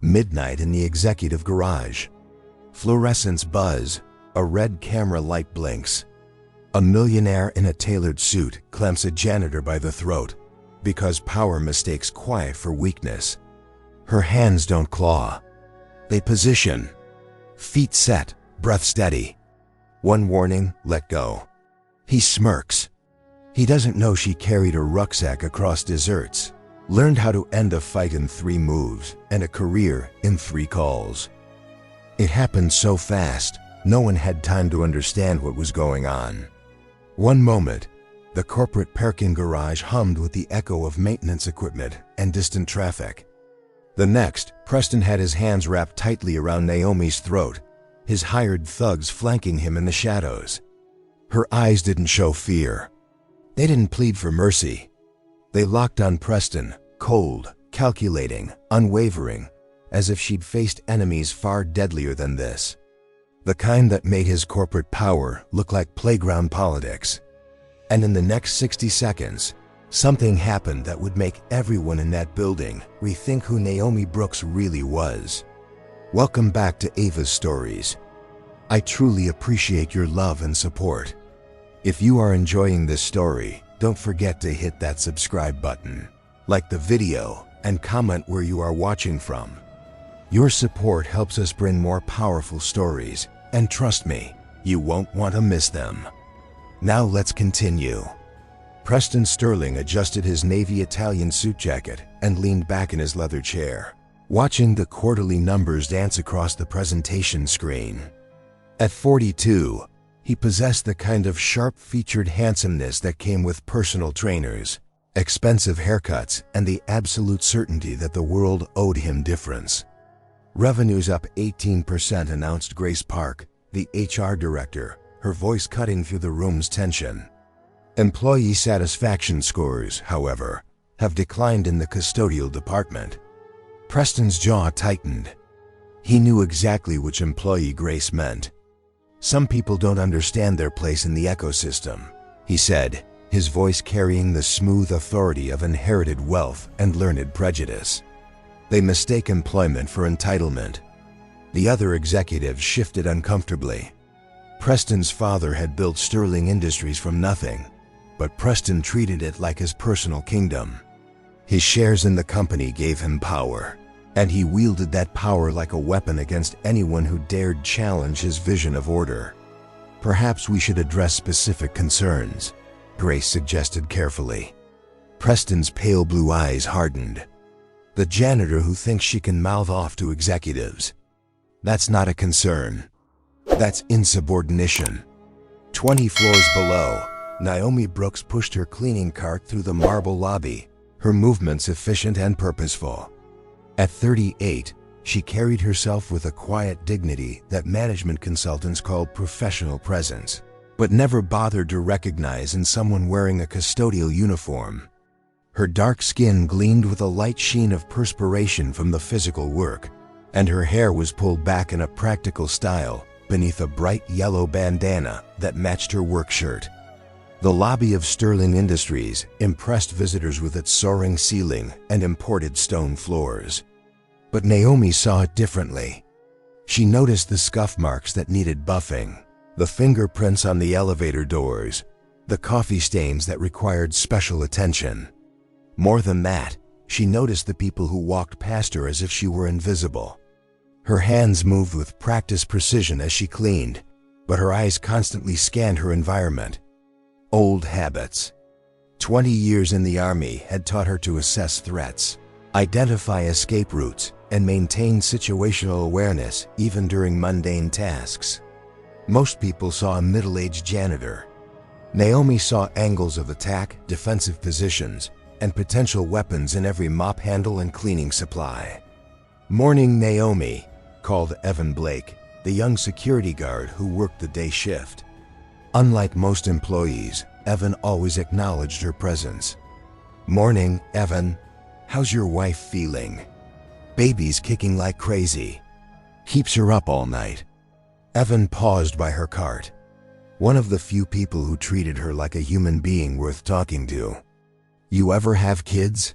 Midnight in the executive garage. Fluorescents buzz, a red camera light blinks. A millionaire in a tailored suit clamps a janitor by the throat because power mistakes quiet for weakness. Her hands don't claw. They position. Feet set, breath steady. One warning, let go. He smirks. He doesn't know she carried her rucksack across desserts, learned how to end a fight in 3 moves, and a career in 3 calls. It happened so fast, no one had time to understand what was going on. One moment, the corporate parking garage hummed with the echo of maintenance equipment and distant traffic. The next, Preston had his hands wrapped tightly around Naomi's throat, his hired thugs flanking him in the shadows. Her eyes didn't show fear. They didn't plead for mercy. They locked on Preston, cold, calculating, unwavering, as if she'd faced enemies far deadlier than this. The kind that made his corporate power look like playground politics. And in the next 60 seconds, something happened that would make everyone in that building rethink who Naomi Brooks really was. Welcome back to Ava's Stories. I truly appreciate your love and support. If you are enjoying this story, don't forget to hit that subscribe button, like the video, and comment where you are watching from. Your support helps us bring more powerful stories, and trust me, you won't want to miss them. Now let's continue. Preston Sterling adjusted his navy Italian suit jacket and leaned back in his leather chair, watching the quarterly numbers dance across the presentation screen. At 42, he possessed the kind of sharp-featured handsomeness that came with personal trainers, expensive haircuts, and the absolute certainty that the world owed him difference. Revenues up 18%, announced Grace Park, the HR director, her voice cutting through the room's tension. Employee satisfaction scores, however, have declined in the custodial department. Preston's jaw tightened. He knew exactly which employee Grace meant. Some people don't understand their place in the ecosystem, he said, his voice carrying the smooth authority of inherited wealth and learned prejudice. They mistake employment for entitlement. The other executives shifted uncomfortably. Preston's father had built Sterling Industries from nothing, but Preston treated it like his personal kingdom. His shares in the company gave him power, and he wielded that power like a weapon against anyone who dared challenge his vision of order. Perhaps we should address specific concerns, Grace suggested carefully. Preston's pale blue eyes hardened. The janitor who thinks she can mouth off to executives. That's not a concern. That's insubordination. 20 floors below, Naomi Brooks pushed her cleaning cart through the marble lobby, her movements efficient and purposeful. At 38, she carried herself with a quiet dignity that management consultants called professional presence, but never bothered to recognize in someone wearing a custodial uniform. Her dark skin gleamed with a light sheen of perspiration from the physical work, and her hair was pulled back in a practical style beneath a bright yellow bandana that matched her work shirt. The lobby of Sterling Industries impressed visitors with its soaring ceiling and imported stone floors. But Naomi saw it differently. She noticed the scuff marks that needed buffing, the fingerprints on the elevator doors, the coffee stains that required special attention. More than that, she noticed the people who walked past her as if she were invisible. Her hands moved with practiced precision as she cleaned, but her eyes constantly scanned her environment. Old habits. 20 years in the Army had taught her to assess threats, identify escape routes, and maintain situational awareness even during mundane tasks. Most people saw a middle-aged janitor. Naomi saw angles of attack, defensive positions, and potential weapons in every mop handle and cleaning supply. "Morning, Naomi," called Evan Blake, the young security guard who worked the day shift. Unlike most employees, Evan always acknowledged her presence. "Morning, Evan. How's your wife feeling?" "Baby's kicking like crazy. Keeps her up all night." Evan paused by her cart. One of the few people who treated her like a human being worth talking to. "You ever have kids?"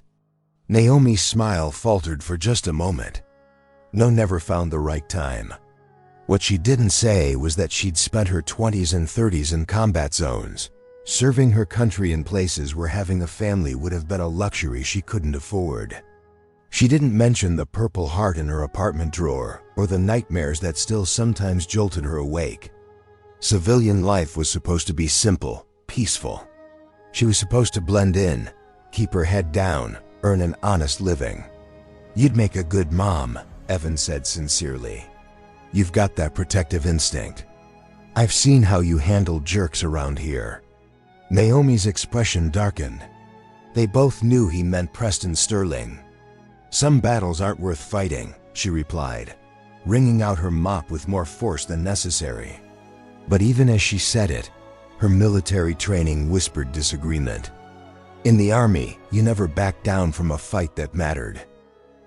Naomi's smile faltered for just a moment. No, never found the right time. What she didn't say was that she'd spent her 20s and 30s in combat zones, serving her country in places where having a family would have been a luxury she couldn't afford. She didn't mention the Purple Heart in her apartment drawer or the nightmares that still sometimes jolted her awake. Civilian life was supposed to be simple, peaceful. She was supposed to blend in, keep her head down, earn an honest living. "You'd make a good mom," Evan said sincerely. "You've got that protective instinct. I've seen how you handle jerks around here." Naomi's expression darkened. They both knew he meant Preston Sterling. "Some battles aren't worth fighting," she replied, wringing out her mop with more force than necessary. But even as she said it, her military training whispered disagreement. "In the Army, you never backed down from a fight that mattered.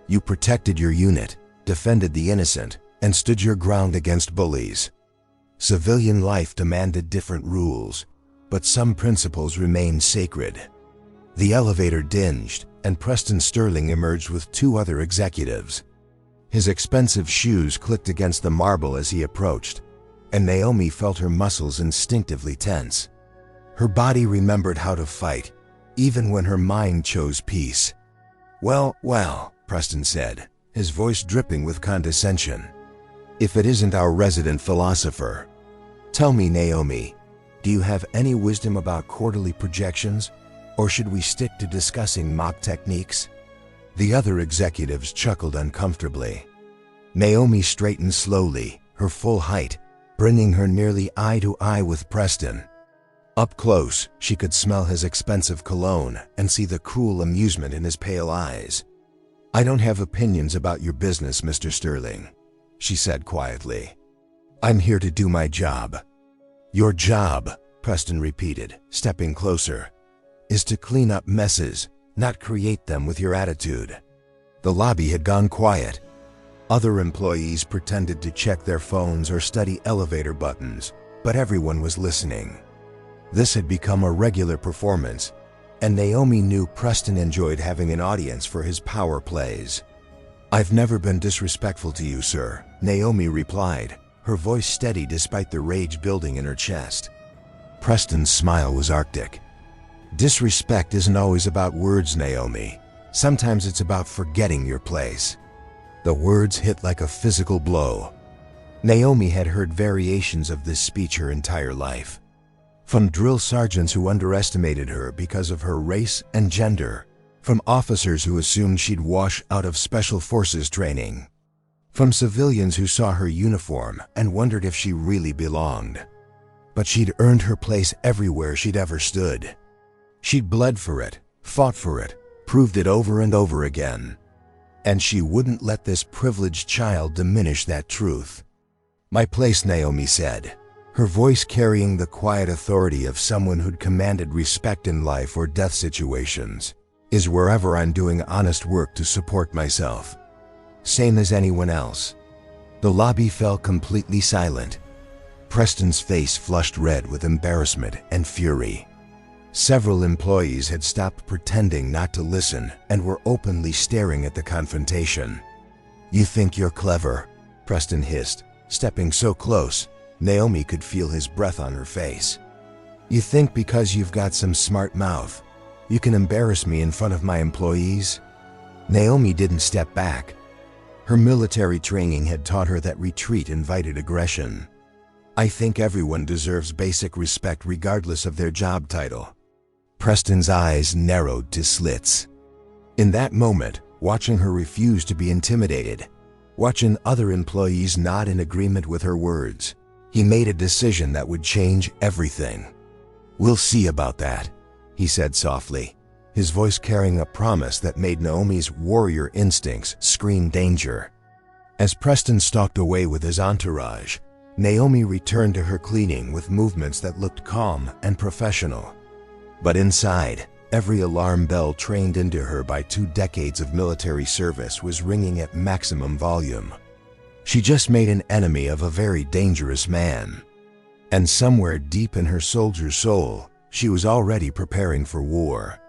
You protected your unit, defended the innocent, and stood your ground against bullies. Civilian life demanded different rules, but some principles remained sacred." The elevator dinged, and Preston Sterling emerged with two other executives. His expensive shoes clicked against the marble as he approached, and Naomi felt her muscles instinctively tense. Her body remembered how to fight, even when her mind chose peace. Well, Preston said, his voice dripping with condescension. "If it isn't our resident philosopher. Tell me, Naomi, do you have any wisdom about quarterly projections, or should we stick to discussing mock techniques?" The other executives chuckled uncomfortably. Naomi straightened slowly, her full height, bringing her nearly eye to eye with Preston. Up close, she could smell his expensive cologne and see the cruel amusement in his pale eyes. "I don't have opinions about your business, Mr. Sterling," she said quietly. "I'm here to do my job." "Your job," Preston repeated, stepping closer, "is to clean up messes, not create them with your attitude." The lobby had gone quiet. Other employees pretended to check their phones or study elevator buttons, but everyone was listening. This had become a regular performance, and Naomi knew Preston enjoyed having an audience for his power plays. "I've never been disrespectful to you, sir," Naomi replied, her voice steady despite the rage building in her chest. Preston's smile was arctic. "Disrespect isn't always about words, Naomi. Sometimes it's about forgetting your place." The words hit like a physical blow. Naomi had heard variations of this speech her entire life. From drill sergeants who underestimated her because of her race and gender, from officers who assumed she'd wash out of special forces training, from civilians who saw her uniform and wondered if she really belonged. But she'd earned her place everywhere she'd ever stood. She'd bled for it, fought for it, proved it over and over again. And she wouldn't let this privileged child diminish that truth. "My place," Naomi said, her voice carrying the quiet authority of someone who'd commanded respect in life or death situations, "is wherever I'm doing honest work to support myself. Same as anyone else." The lobby fell completely silent. Preston's face flushed red with embarrassment and fury. Several employees had stopped pretending not to listen and were openly staring at the confrontation. "You think you're clever?" Preston hissed, stepping so close, Naomi could feel his breath on her face. "You think because you've got some smart mouth, you can embarrass me in front of my employees?" Naomi didn't step back. Her military training had taught her that retreat invited aggression. "I think everyone deserves basic respect regardless of their job title." Preston's eyes narrowed to slits. In that moment, watching her refuse to be intimidated, watching other employees nod in agreement with her words, he made a decision that would change everything. "We'll see about that," he said softly, his voice carrying a promise that made Naomi's warrior instincts scream danger. As Preston stalked away with his entourage, Naomi returned to her cleaning with movements that looked calm and professional. But inside, every alarm bell trained into her by 2 decades of military service was ringing at maximum volume. She just made an enemy of a very dangerous man. And somewhere deep in her soldier's soul, she was already preparing for war.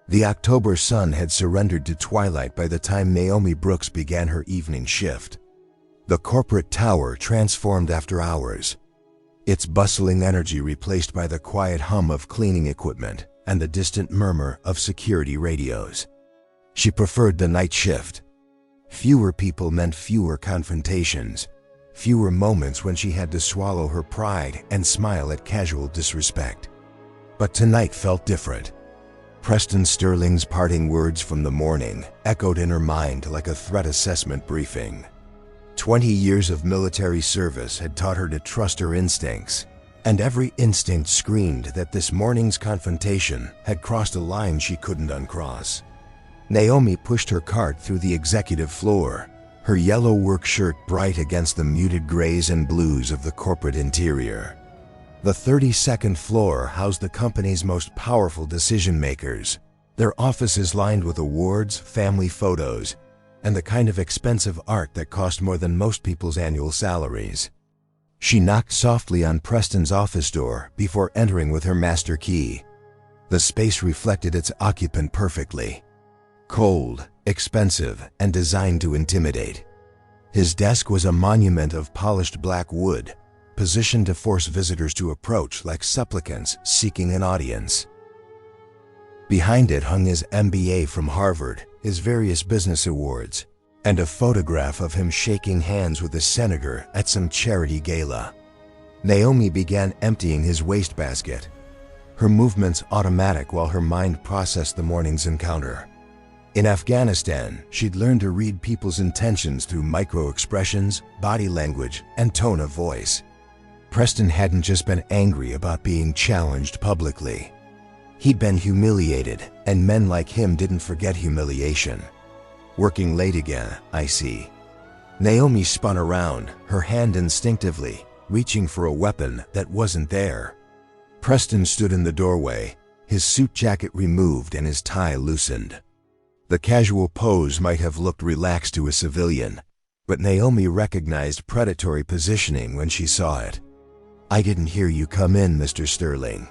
The October sun had surrendered to twilight by the time Naomi Brooks began her evening shift. The corporate tower transformed after hours, its bustling energy replaced by the quiet hum of cleaning equipment and the distant murmur of security radios. She preferred the night shift. Fewer people meant fewer confrontations, fewer moments when she had to swallow her pride and smile at casual disrespect. But tonight felt different. Preston Sterling's parting words from the morning echoed in her mind like a threat assessment briefing. 20 years of military service had taught her to trust her instincts, and every instinct screamed that this morning's confrontation had crossed a line she couldn't uncross. Naomi pushed her cart through the executive floor, her yellow work shirt bright against the muted grays and blues of the corporate interior. The 32nd floor housed the company's most powerful decision-makers, their offices lined with awards, family photos, and the kind of expensive art that cost more than most people's annual salaries. She knocked softly on Preston's office door before entering with her master key. The space reflected its occupant perfectly. Cold, expensive, and designed to intimidate. His desk was a monument of polished black wood, positioned to force visitors to approach like supplicants seeking an audience. Behind it hung his MBA from Harvard, his various business awards, and a photograph of him shaking hands with a senator at some charity gala. Naomi began emptying his wastebasket, her movements automatic while her mind processed the morning's encounter. In Afghanistan, she'd learned to read people's intentions through micro-expressions, body language, and tone of voice. Preston hadn't just been angry about being challenged publicly. He'd been humiliated, and men like him didn't forget humiliation. Working late again, I see. Naomi spun around, her hand instinctively reaching for a weapon that wasn't there. Preston stood in the doorway, his suit jacket removed and his tie loosened. The casual pose might have looked relaxed to a civilian, but Naomi recognized predatory positioning when she saw it. "I didn't hear you come in, Mr. Sterling,"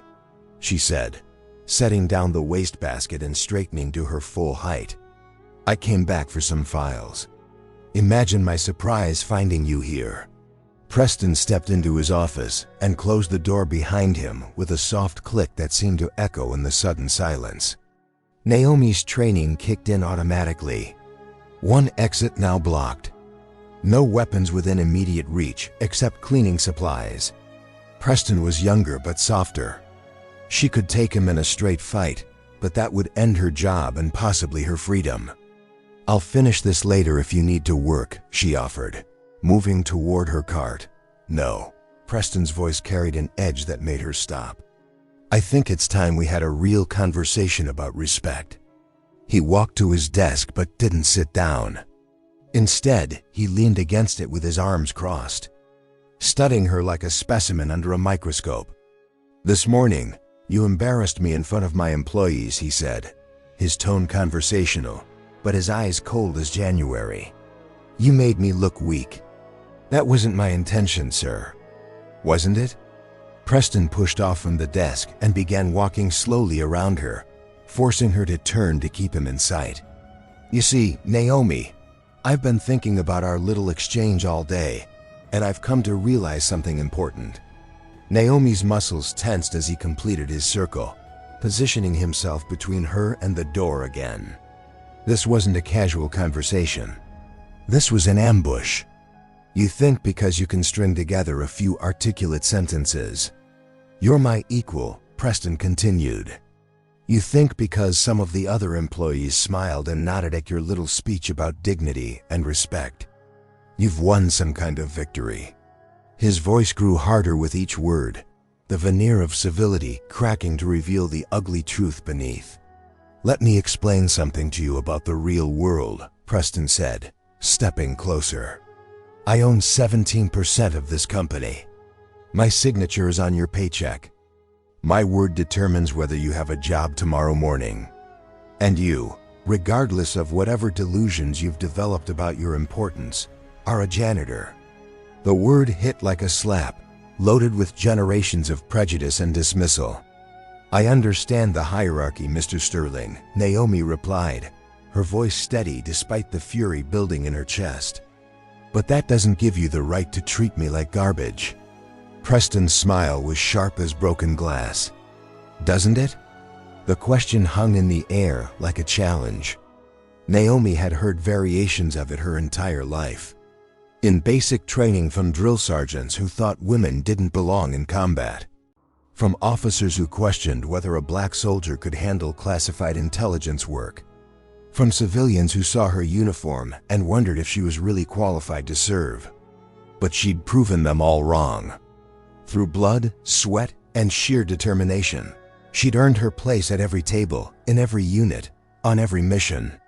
she said, setting down the wastebasket and straightening to her full height. "I came back for some files. Imagine my surprise finding you here." Preston stepped into his office and closed the door behind him with a soft click that seemed to echo in the sudden silence. Naomi's training kicked in automatically. One exit now blocked. No weapons within immediate reach except cleaning supplies. Preston was younger but softer. She could take him in a straight fight, but that would end her job and possibly her freedom. "I'll finish this later if you need to work," she offered, moving toward her cart. "No." Preston's voice carried an edge that made her stop. "I think it's time we had a real conversation about respect." He walked to his desk but didn't sit down. Instead, he leaned against it with his arms crossed, studying her like a specimen under a microscope. "This morning, you embarrassed me in front of my employees," he said, his tone conversational, but his eyes cold as January. "You made me look weak." "That wasn't my intention, sir." "Wasn't it?" Preston pushed off from the desk and began walking slowly around her, forcing her to turn to keep him in sight. "You see, Naomi, I've been thinking about our little exchange all day, and I've come to realize something important." Naomi's muscles tensed as he completed his circle, positioning himself between her and the door again. This wasn't a casual conversation. This was an ambush. You think because you can string together a few articulate sentences. "You're my equal," Preston continued. "You think because some of the other employees smiled and nodded at your little speech about dignity and respect, you've won some kind of victory." His voice grew harder with each word, the veneer of civility cracking to reveal the ugly truth beneath. "Let me explain something to you about the real world," Preston said, stepping closer. "I own 17% of this company. My signature is on your paycheck. My word determines whether you have a job tomorrow morning. And you, regardless of whatever delusions you've developed about your importance, are a janitor." The word hit like a slap, loaded with generations of prejudice and dismissal. I understand the hierarchy, Mr. Sterling, Naomi replied, her voice steady despite the fury building in her chest. But that doesn't give you the right to treat me like garbage. Preston's smile was sharp as broken glass. Doesn't it? The question hung in the air like a challenge. Naomi had heard variations of it her entire life. In basic training from drill sergeants who thought women didn't belong in combat. From officers who questioned whether a black soldier could handle classified intelligence work. From civilians who saw her uniform and wondered if she was really qualified to serve. But she'd proven them all wrong. Through blood, sweat, and sheer determination, she'd earned her place at every table, in every unit, on every mission.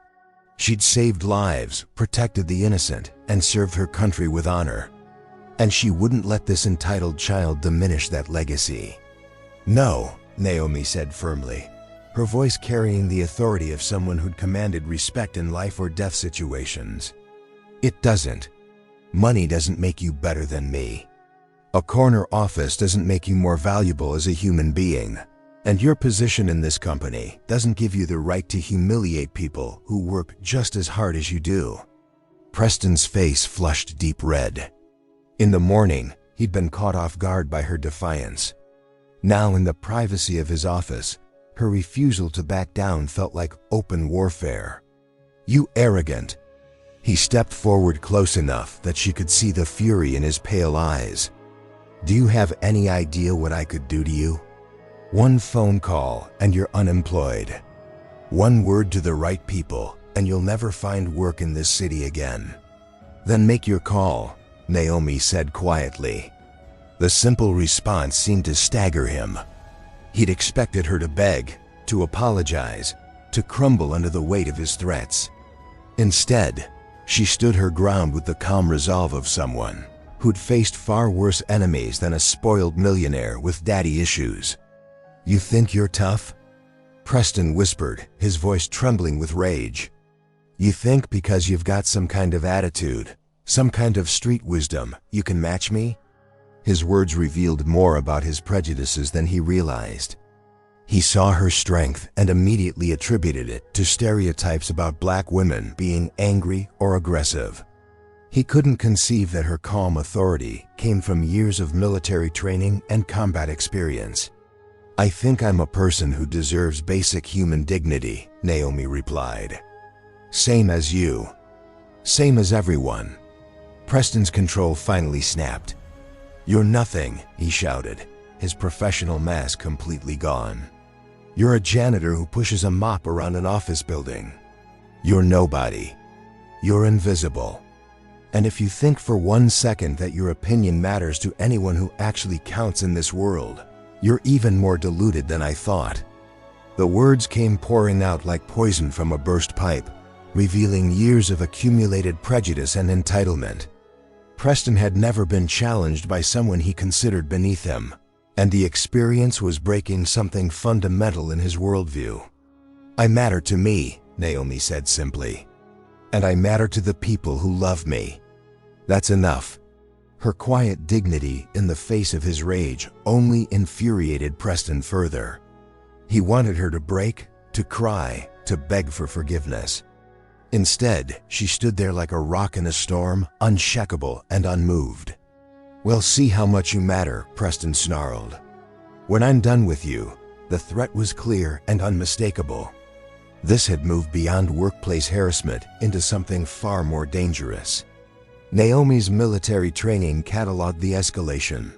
She'd saved lives, protected the innocent, and served her country with honor. And she wouldn't let this entitled child diminish that legacy. No, Naomi said firmly, her voice carrying the authority of someone who'd commanded respect in life or death situations. It doesn't. Money doesn't make you better than me. A corner office doesn't make you more valuable as a human being. And your position in this company doesn't give you the right to humiliate people who work just as hard as you do. Preston's face flushed deep red. In the morning, he'd been caught off guard by her defiance. Now, in the privacy of his office, her refusal to back down felt like open warfare. You arrogant. He stepped forward close enough that she could see the fury in his pale eyes. Do you have any idea what I could do to you? One phone call and you're unemployed. One word to the right people and you'll never find work in this city again. Then make your call, Naomi said quietly. The simple response seemed to stagger him. He'd expected her to beg, to apologize, to crumble under the weight of his threats. Instead, she stood her ground with the calm resolve of someone who'd faced far worse enemies than a spoiled millionaire with daddy issues. You think you're tough? Preston whispered, his voice trembling with rage. You think because you've got some kind of attitude, some kind of street wisdom, you can match me? His words revealed more about his prejudices than he realized. He saw her strength and immediately attributed it to stereotypes about black women being angry or aggressive. He couldn't conceive that her calm authority came from years of military training and combat experience. I think I'm a person who deserves basic human dignity, Naomi replied. Same as you. Same as everyone. Preston's control finally snapped. You're nothing, he shouted, his professional mask completely gone. You're a janitor who pushes a mop around an office building. You're nobody. You're invisible. And if you think for 1 second that your opinion matters to anyone who actually counts in this world, you're even more deluded than I thought. The words came pouring out like poison from a burst pipe, revealing years of accumulated prejudice and entitlement. Preston had never been challenged by someone he considered beneath him, and the experience was breaking something fundamental in his worldview. I matter to me, Naomi said simply. And I matter to the people who love me. That's enough. Her quiet dignity in the face of his rage only infuriated Preston further. He wanted her to break, to cry, to beg for forgiveness. Instead, she stood there like a rock in a storm, unshakable and unmoved. We'll see how much you matter, Preston snarled. When I'm done with you, the threat was clear and unmistakable. This had moved beyond workplace harassment into something far more dangerous. Naomi's military training cataloged the escalation.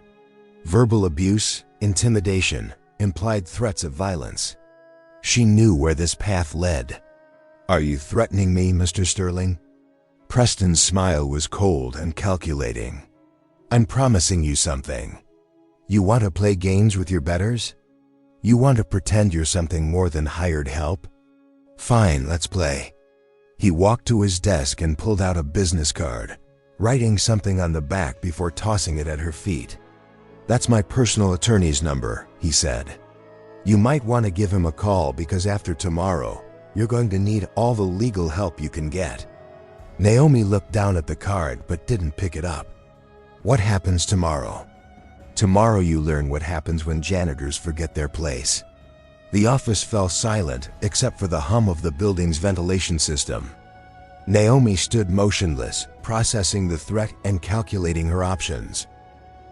Verbal abuse, intimidation, implied threats of violence. She knew where this path led. Are you threatening me, Mr. Sterling? Preston's smile was cold and calculating. I'm promising you something. You want to play games with your betters? You want to pretend you're something more than hired help? Fine, let's play. He walked to his desk and pulled out a business card, writing something on the back before tossing it at her feet. That's my personal attorney's number, he said. You might want to give him a call because after tomorrow, you're going to need all the legal help you can get. Naomi looked down at the card but didn't pick it up. What happens tomorrow? Tomorrow you learn what happens when janitors forget their place. The office fell silent except for the hum of the building's ventilation system. Naomi stood motionless, processing the threat and calculating her options.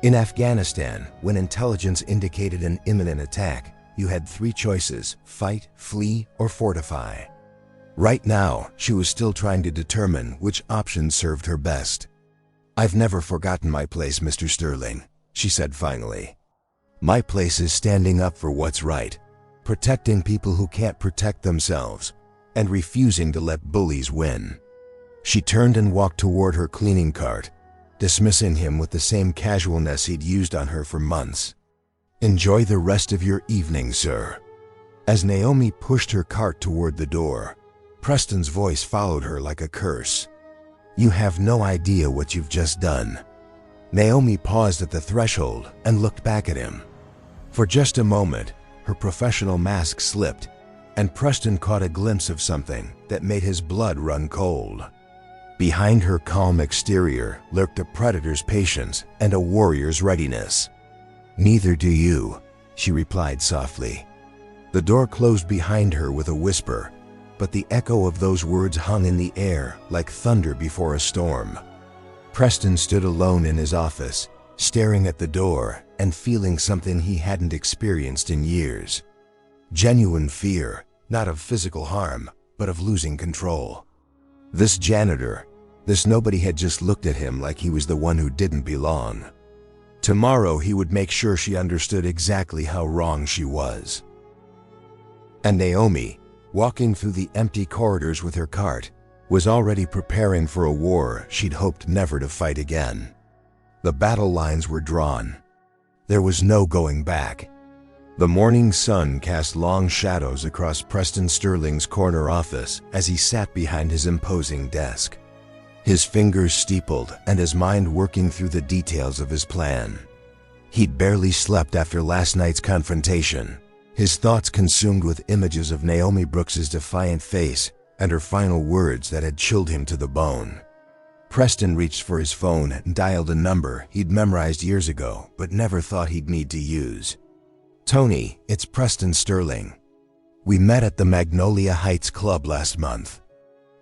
In Afghanistan, when intelligence indicated an imminent attack, you had 3 choices: fight, flee, or fortify. Right now, she was still trying to determine which option served her best. "I've never forgotten my place, Mr. Sterling," she said finally. "My place is standing up for what's right, protecting people who can't protect themselves, and refusing to let bullies win." She turned and walked toward her cleaning cart, dismissing him with the same casualness he'd used on her for months. "Enjoy the rest of your evening, sir." As Naomi pushed her cart toward the door, Preston's voice followed her like a curse. "You have no idea what you've just done." Naomi paused at the threshold and looked back at him. For just a moment, her professional mask slipped, and Preston caught a glimpse of something that made his blood run cold. Behind her calm exterior lurked a predator's patience and a warrior's readiness. "Neither do you," she replied softly. The door closed behind her with a whisper, but the echo of those words hung in the air like thunder before a storm. Preston stood alone in his office, staring at the door and feeling something he hadn't experienced in years. Genuine fear, not of physical harm, but of losing control. This janitor, this nobody had just looked at him like he was the one who didn't belong. Tomorrow he would make sure she understood exactly how wrong she was. And Naomi, walking through the empty corridors with her cart, was already preparing for a war she'd hoped never to fight again. The battle lines were drawn. There was no going back. The morning sun cast long shadows across Preston Sterling's corner office as he sat behind his imposing desk. His fingers steepled and his mind working through the details of his plan. He'd barely slept after last night's confrontation, his thoughts consumed with images of Naomi Brooks's defiant face and her final words that had chilled him to the bone. Preston reached for his phone and dialed a number he'd memorized years ago but never thought he'd need to use. "Tony, it's Preston Sterling. We met at the Magnolia Heights Club last month."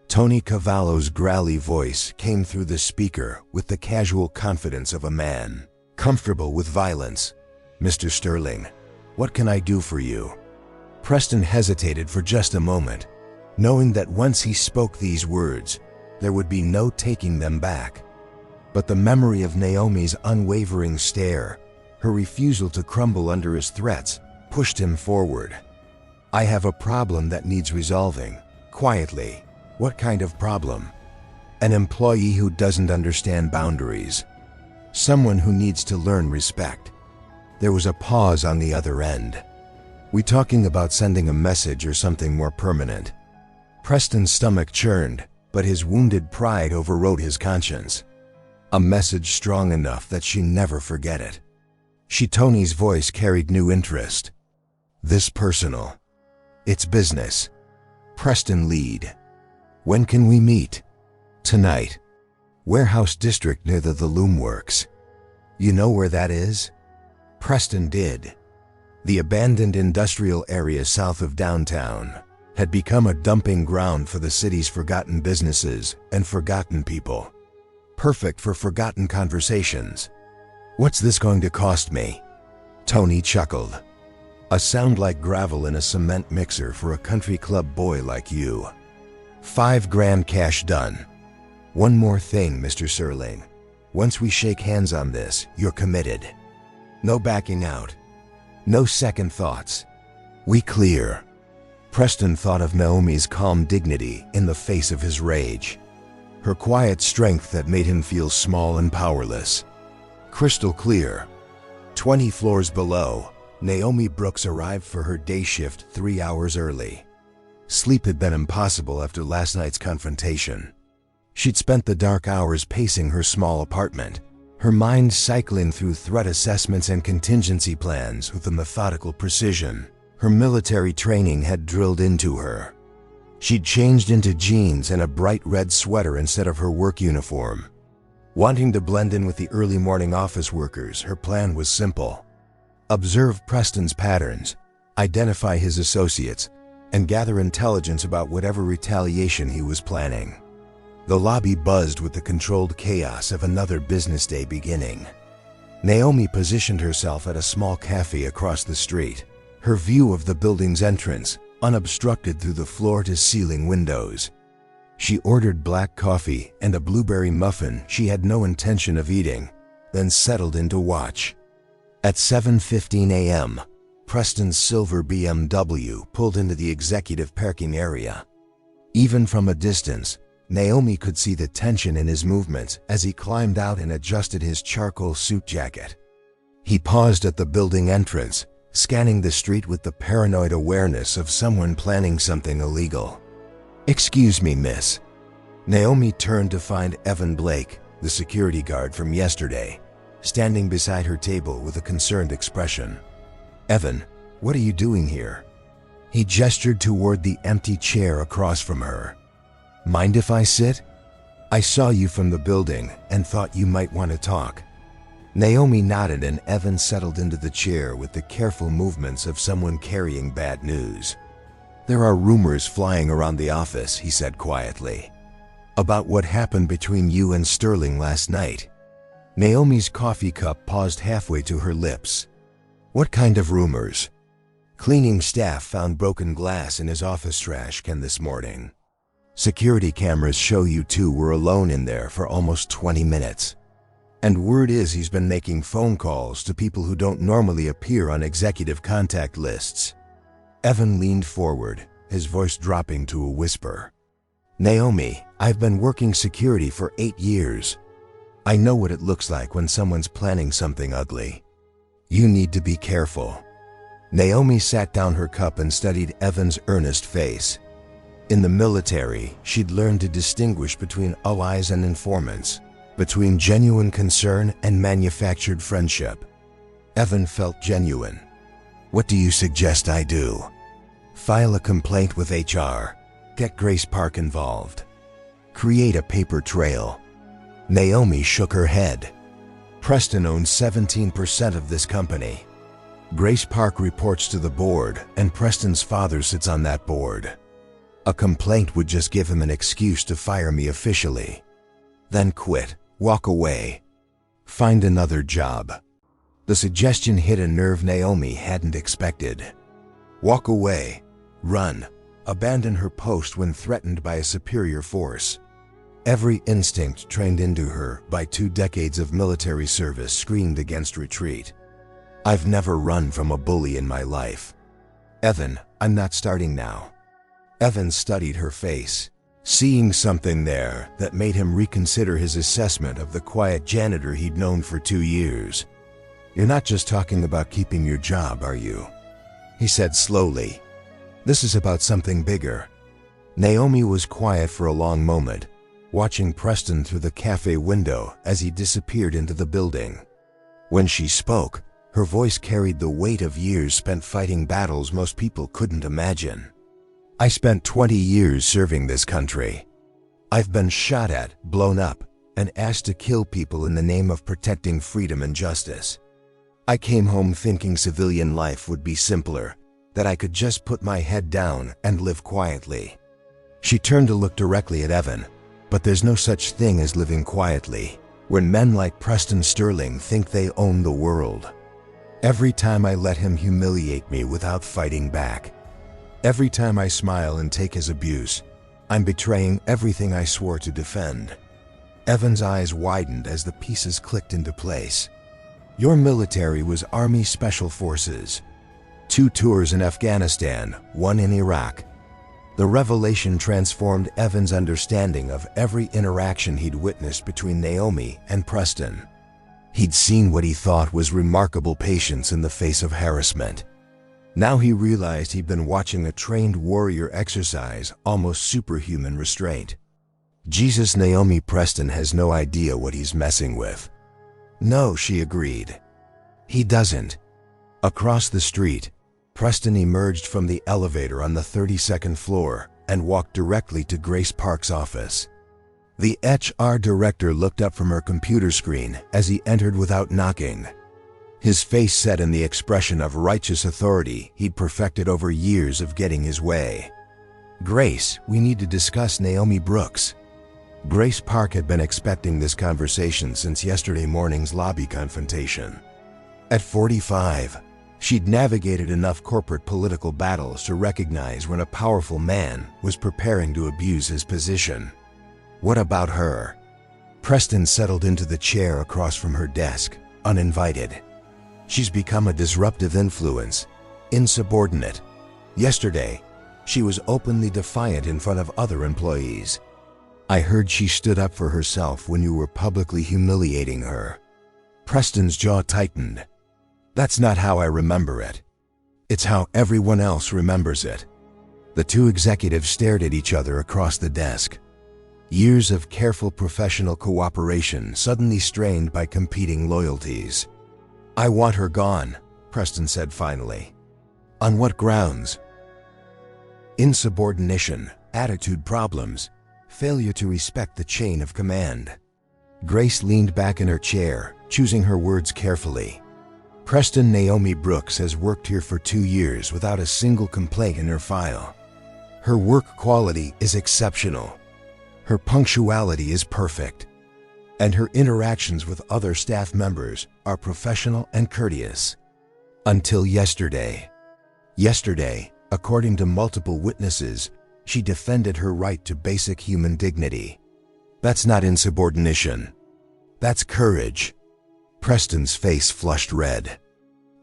Tony Cavallo's growly voice came through the speaker with the casual confidence of a man comfortable with violence. "Mr. Sterling, what can I do for you?" Preston hesitated for just a moment, knowing that once he spoke these words, there would be no taking them back. But the memory of Naomi's unwavering stare, her refusal to crumble under his threats, pushed him forward. "I have a problem that needs resolving, quietly." "What kind of problem?" "An employee who doesn't understand boundaries. Someone who needs to learn respect." There was a pause on the other end. "We talking about sending a message or something more permanent?" Preston's stomach churned, but his wounded pride overrode his conscience. A message strong enough that she never forget it. Tony's voice carried new interest. "This personal. It's business." Preston lead. "When can we meet?" "Tonight. Warehouse district near the Loom Works." "You know where that is?" Preston did. The abandoned industrial area south of downtown had become a dumping ground for the city's forgotten businesses and forgotten people. Perfect for forgotten conversations. "What's this going to cost me?" Tony chuckled. "A sound like gravel in a cement mixer for a country club boy like you. $5,000 cash done. One more thing, Mr. Sterling. Once we shake hands on this, you're committed. No backing out. No second thoughts. We clear." Preston thought of Naomi's calm dignity in the face of his rage. Her quiet strength that made him feel small and powerless. Crystal clear. 20 floors below, Naomi Brooks arrived for her day shift 3 hours early. Sleep had been impossible after last night's confrontation. She'd spent the dark hours pacing her small apartment, her mind cycling through threat assessments and contingency plans with a methodical precision her military training had drilled into her. She'd changed into jeans and a bright red sweater instead of her work uniform. Wanting to blend in with the early morning office workers, her plan was simple. Observe Preston's patterns, identify his associates, and gather intelligence about whatever retaliation he was planning. The lobby buzzed with the controlled chaos of another business day beginning. Naomi positioned herself at a small cafe across the street, her view of the building's entrance unobstructed through the floor-to-ceiling windows. She ordered black coffee and a blueberry muffin she had no intention of eating, then settled in to watch. At 7:15 a.m., Preston's silver BMW pulled into the executive parking area. Even from a distance, Naomi could see the tension in his movements as he climbed out and adjusted his charcoal suit jacket. He paused at the building entrance, scanning the street with the paranoid awareness of someone planning something illegal. "Excuse me, miss." Naomi turned to find Evan Blake, the security guard from yesterday, standing beside her table with a concerned expression. "Evan, what are you doing here?" He gestured toward the empty chair across from her. "Mind if I sit? I saw you from the building and thought you might want to talk." Naomi nodded and Evan settled into the chair with the careful movements of someone carrying bad news. "There are rumors flying around the office," he said quietly, "about what happened between you and Sterling last night." Naomi's coffee cup paused halfway to her lips. "What kind of rumors?" "Cleaning staff found broken glass in his office trash can this morning. Security cameras show you two were alone in there for almost 20 minutes. And word is he's been making phone calls to people who don't normally appear on executive contact lists." Evan leaned forward, his voice dropping to a whisper. "Naomi, I've been working security for 8 years. I know what it looks like when someone's planning something ugly. You need to be careful." Naomi sat down her cup and studied Evan's earnest face. In the military, she'd learned to distinguish between allies and informants, between genuine concern and manufactured friendship. Evan felt genuine. "What do you suggest I do?" "File a complaint with HR. Get Grace Park involved. Create a paper trail." Naomi shook her head. "Preston owns 17% of this company. Grace Park reports to the board, and Preston's father sits on that board. A complaint would just give him an excuse to fire me officially. Then quit, walk away. Find another job." The suggestion hit a nerve Naomi hadn't expected. Walk away, run, abandon her post when threatened by a superior force. Every instinct trained into her by 2 decades of military service screamed against retreat. "I've never run from a bully in my life. Evan, I'm not starting now." Evan studied her face, seeing something there that made him reconsider his assessment of the quiet janitor he'd known for 2 years. "You're not just talking about keeping your job, are you?" he said slowly. "This is about something bigger." Naomi was quiet for a long moment, watching Preston through the cafe window as he disappeared into the building. When she spoke, her voice carried the weight of years spent fighting battles most people couldn't imagine. "I spent 20 years serving this country. I've been shot at, blown up, and asked to kill people in the name of protecting freedom and justice. I came home thinking civilian life would be simpler, that I could just put my head down and live quietly." She turned to look directly at Evan, but there's no such thing as living quietly when men like Preston Sterling think they own the world. Every time I let him humiliate me without fighting back, every time I smile and take his abuse, I'm betraying everything I swore to defend. Evan's eyes widened as the pieces clicked into place. "Your military was Army Special Forces. 2 tours in Afghanistan, 1 in Iraq." The revelation transformed Evan's understanding of every interaction he'd witnessed between Naomi and Preston. He'd seen what he thought was remarkable patience in the face of harassment. Now he realized he'd been watching a trained warrior exercise almost superhuman restraint. Jesus, Naomi Preston has no idea what he's messing with. "No," she agreed. "He doesn't." Across the street, Preston emerged from the elevator on the 32nd floor and walked directly to Grace Park's office. The HR director looked up from her computer screen as he entered without knocking. His face set in the expression of righteous authority he'd perfected over years of getting his way. "Grace, we need to discuss Naomi Brooks." Grace Park had been expecting this conversation since yesterday morning's lobby confrontation. At 45, she'd navigated enough corporate political battles to recognize when a powerful man was preparing to abuse his position. What about her? Preston settled into the chair across from her desk, uninvited. She's become a disruptive influence, insubordinate. Yesterday, she was openly defiant in front of other employees. I heard she stood up for herself when you were publicly humiliating her. Preston's jaw tightened. That's not how I remember it. It's how everyone else remembers it. The two executives stared at each other across the desk. Years of careful professional cooperation suddenly strained by competing loyalties. "I want her gone," Preston said finally. "On what grounds?" "Insubordination, attitude problems, failure to respect the chain of command." Grace leaned back in her chair, choosing her words carefully. "Preston Naomi Brooks has worked here for 2 years without a single complaint in her file. Her work quality is exceptional. Her punctuality is perfect. And her interactions with other staff members are professional and courteous. Until yesterday. Yesterday, according to multiple witnesses, she defended her right to basic human dignity. That's not insubordination. That's courage." Preston's face flushed red.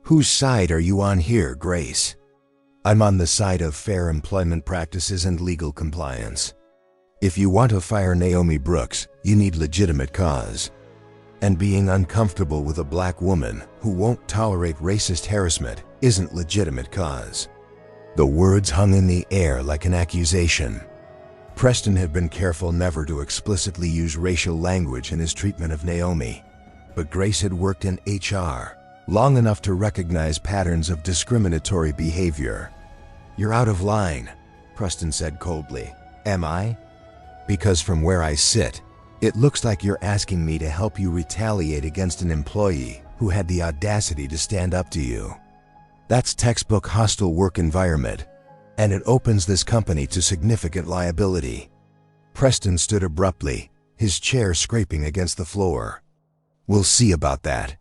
"Whose side are you on here, Grace?" "I'm on the side of fair employment practices and legal compliance. If you want to fire Naomi Brooks, you need legitimate cause. And being uncomfortable with a black woman who won't tolerate racist harassment isn't legitimate cause." The words hung in the air like an accusation. Preston had been careful never to explicitly use racial language in his treatment of Naomi, but Grace had worked in HR long enough to recognize patterns of discriminatory behavior. "You're out of line," Preston said coldly. "Am I?" "Because from where I sit, it looks like you're asking me to help you retaliate against an employee who had the audacity to stand up to you. That's textbook hostile work environment, and it opens this company to significant liability." Preston stood abruptly, his chair scraping against the floor. "We'll see about that."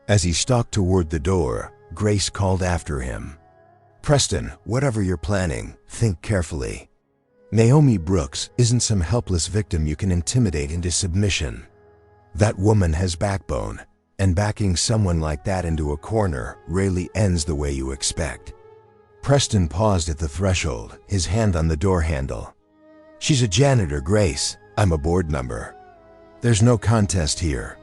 As he stalked toward the door, Grace called after him. "Preston, whatever you're planning, think carefully. Naomi Brooks isn't some helpless victim you can intimidate into submission. That woman has backbone, and backing someone like that into a corner rarely ends the way you expect." Preston paused at the threshold, his hand on the door handle. "She's a janitor, Grace. I'm a board member. There's no contest here."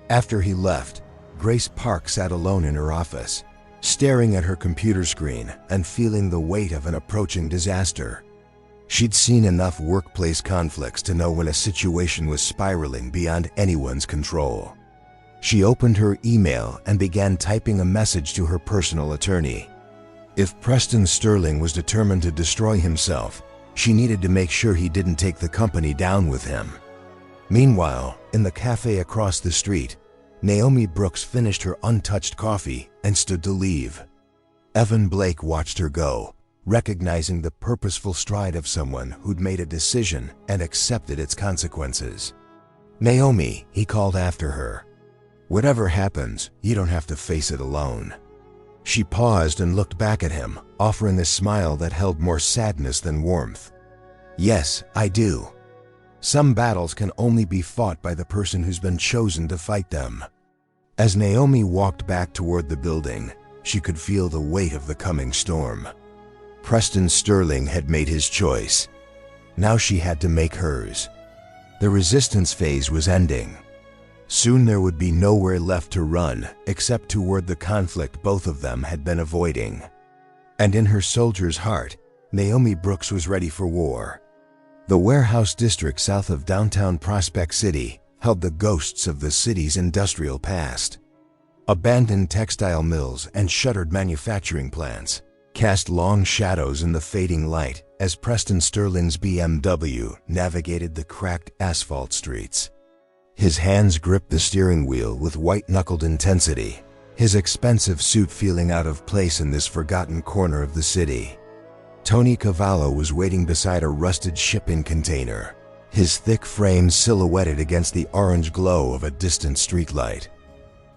After he left, Grace Park sat alone in her office, staring at her computer screen and feeling the weight of an approaching disaster. She'd seen enough workplace conflicts to know when a situation was spiraling beyond anyone's control. She opened her email and began typing a message to her personal attorney. If Preston Sterling was determined to destroy himself, she needed to make sure he didn't take the company down with him. Meanwhile, in the cafe across the street, Naomi Brooks finished her untouched coffee and stood to leave. Evan Blake watched her go, recognizing the purposeful stride of someone who'd made a decision and accepted its consequences. "Naomi," he called after her. "Whatever happens, you don't have to face it alone." She paused and looked back at him, offering a smile that held more sadness than warmth. "Yes, I do. Some battles can only be fought by the person who's been chosen to fight them." As Naomi walked back toward the building, she could feel the weight of the coming storm. Preston Sterling had made his choice. Now she had to make hers. The resistance phase was ending. Soon there would be nowhere left to run except toward the conflict both of them had been avoiding. And in her soldier's heart, Naomi Brooks was ready for war. The warehouse district south of downtown Prospect City held the ghosts of the city's industrial past. Abandoned textile mills and shuttered manufacturing plants cast long shadows in the fading light as Preston Sterling's BMW navigated the cracked asphalt streets. His hands gripped the steering wheel with white-knuckled intensity, his expensive suit feeling out of place in this forgotten corner of the city. Tony Cavallo was waiting beside a rusted shipping container, his thick frame silhouetted against the orange glow of a distant streetlight.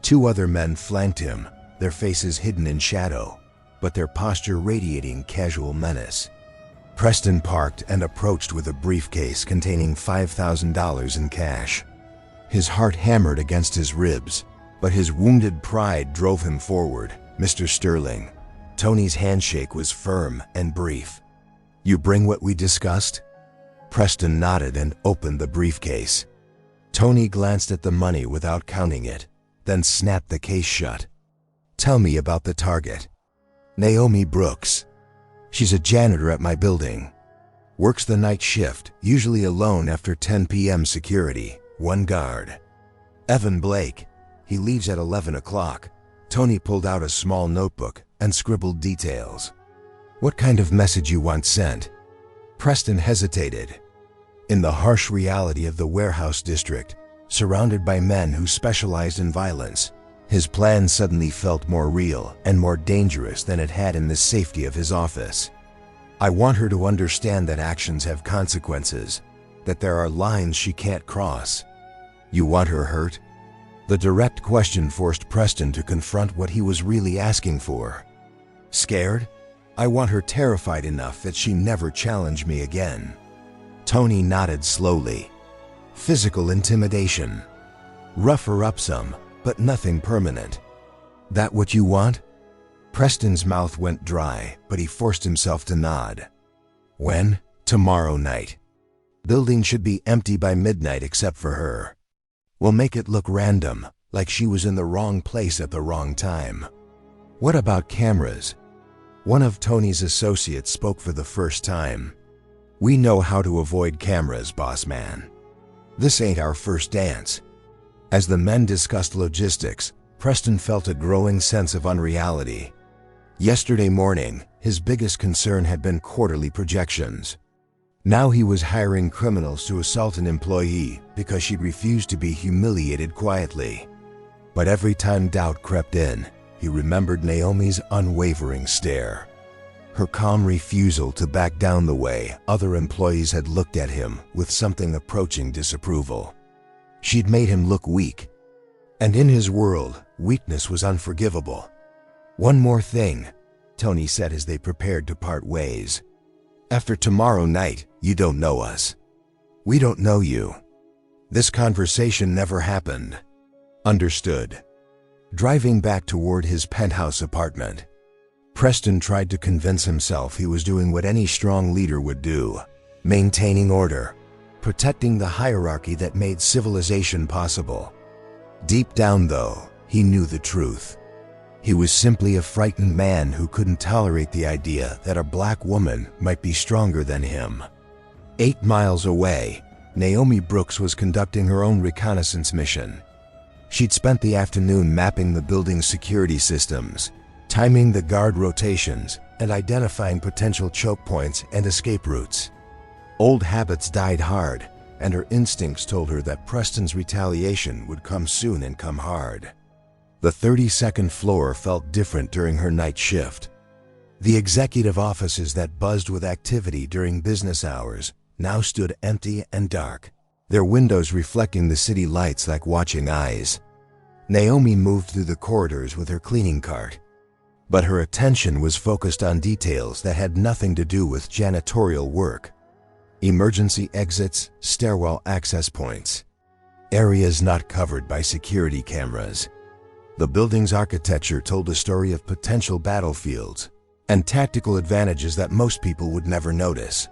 Two other men flanked him, their faces hidden in shadow, but their posture radiating casual menace. Preston parked and approached with a briefcase containing $5,000 in cash. His heart hammered against his ribs, but his wounded pride drove him forward. "Mr. Sterling." Tony's handshake was firm and brief. "You bring what we discussed?" Preston nodded and opened the briefcase. Tony glanced at the money without counting it, then snapped the case shut. "Tell me about the target." "Naomi Brooks. She's a janitor at my building. Works the night shift, usually alone after 10 p.m. security, one guard. Evan Blake. He leaves at 11 o'clock. Tony pulled out a small notebook and scribbled details. "What kind of message you want sent?" Preston hesitated. In the harsh reality of the warehouse district, surrounded by men who specialized in violence, his plan suddenly felt more real and more dangerous than it had in the safety of his office. "I want her to understand that actions have consequences, that there are lines she can't cross." "You want her hurt?" The direct question forced Preston to confront what he was really asking for. "Scared? I want her terrified enough that she never challenge me again." Tony nodded slowly. "Physical intimidation. Rough her up some, but nothing permanent." "That what you want?" Preston's mouth went dry, but he forced himself to nod. "When?" "Tomorrow night. Building should be empty by midnight except for her. We'll make it look random, like she was in the wrong place at the wrong time." "What about cameras?" One of Tony's associates spoke for the first time. "We know how to avoid cameras, boss man. This ain't our first dance." As the men discussed logistics, Preston felt a growing sense of unreality. Yesterday morning, his biggest concern had been quarterly projections. Now he was hiring criminals to assault an employee because she'd refused to be humiliated quietly. But every time doubt crept in, he remembered Naomi's unwavering stare. Her calm refusal to back down the way other employees had looked at him with something approaching disapproval. She'd made him look weak. And in his world, weakness was unforgivable. "One more thing," Tony said as they prepared to part ways. "After tomorrow night, you don't know us. We don't know you. This conversation never happened." "Understood." Driving back toward his penthouse apartment, Preston tried to convince himself he was doing what any strong leader would do, maintaining order, protecting the hierarchy that made civilization possible. Deep down, though, he knew the truth. He was simply a frightened man who couldn't tolerate the idea that a black woman might be stronger than him. 8 miles away, Naomi Brooks was conducting her own reconnaissance mission. She'd spent the afternoon mapping the building's security systems, timing the guard rotations, and identifying potential choke points and escape routes. Old habits died hard, and her instincts told her that Preston's retaliation would come soon and come hard. The 32nd floor felt different during her night shift. The executive offices that buzzed with activity during business hours now stood empty and dark, their windows reflecting the city lights like watching eyes. Naomi moved through the corridors with her cleaning cart, but her attention was focused on details that had nothing to do with janitorial work. Emergency exits, stairwell access points, areas not covered by security cameras. The building's architecture told a story of potential battlefields and tactical advantages that most people would never notice.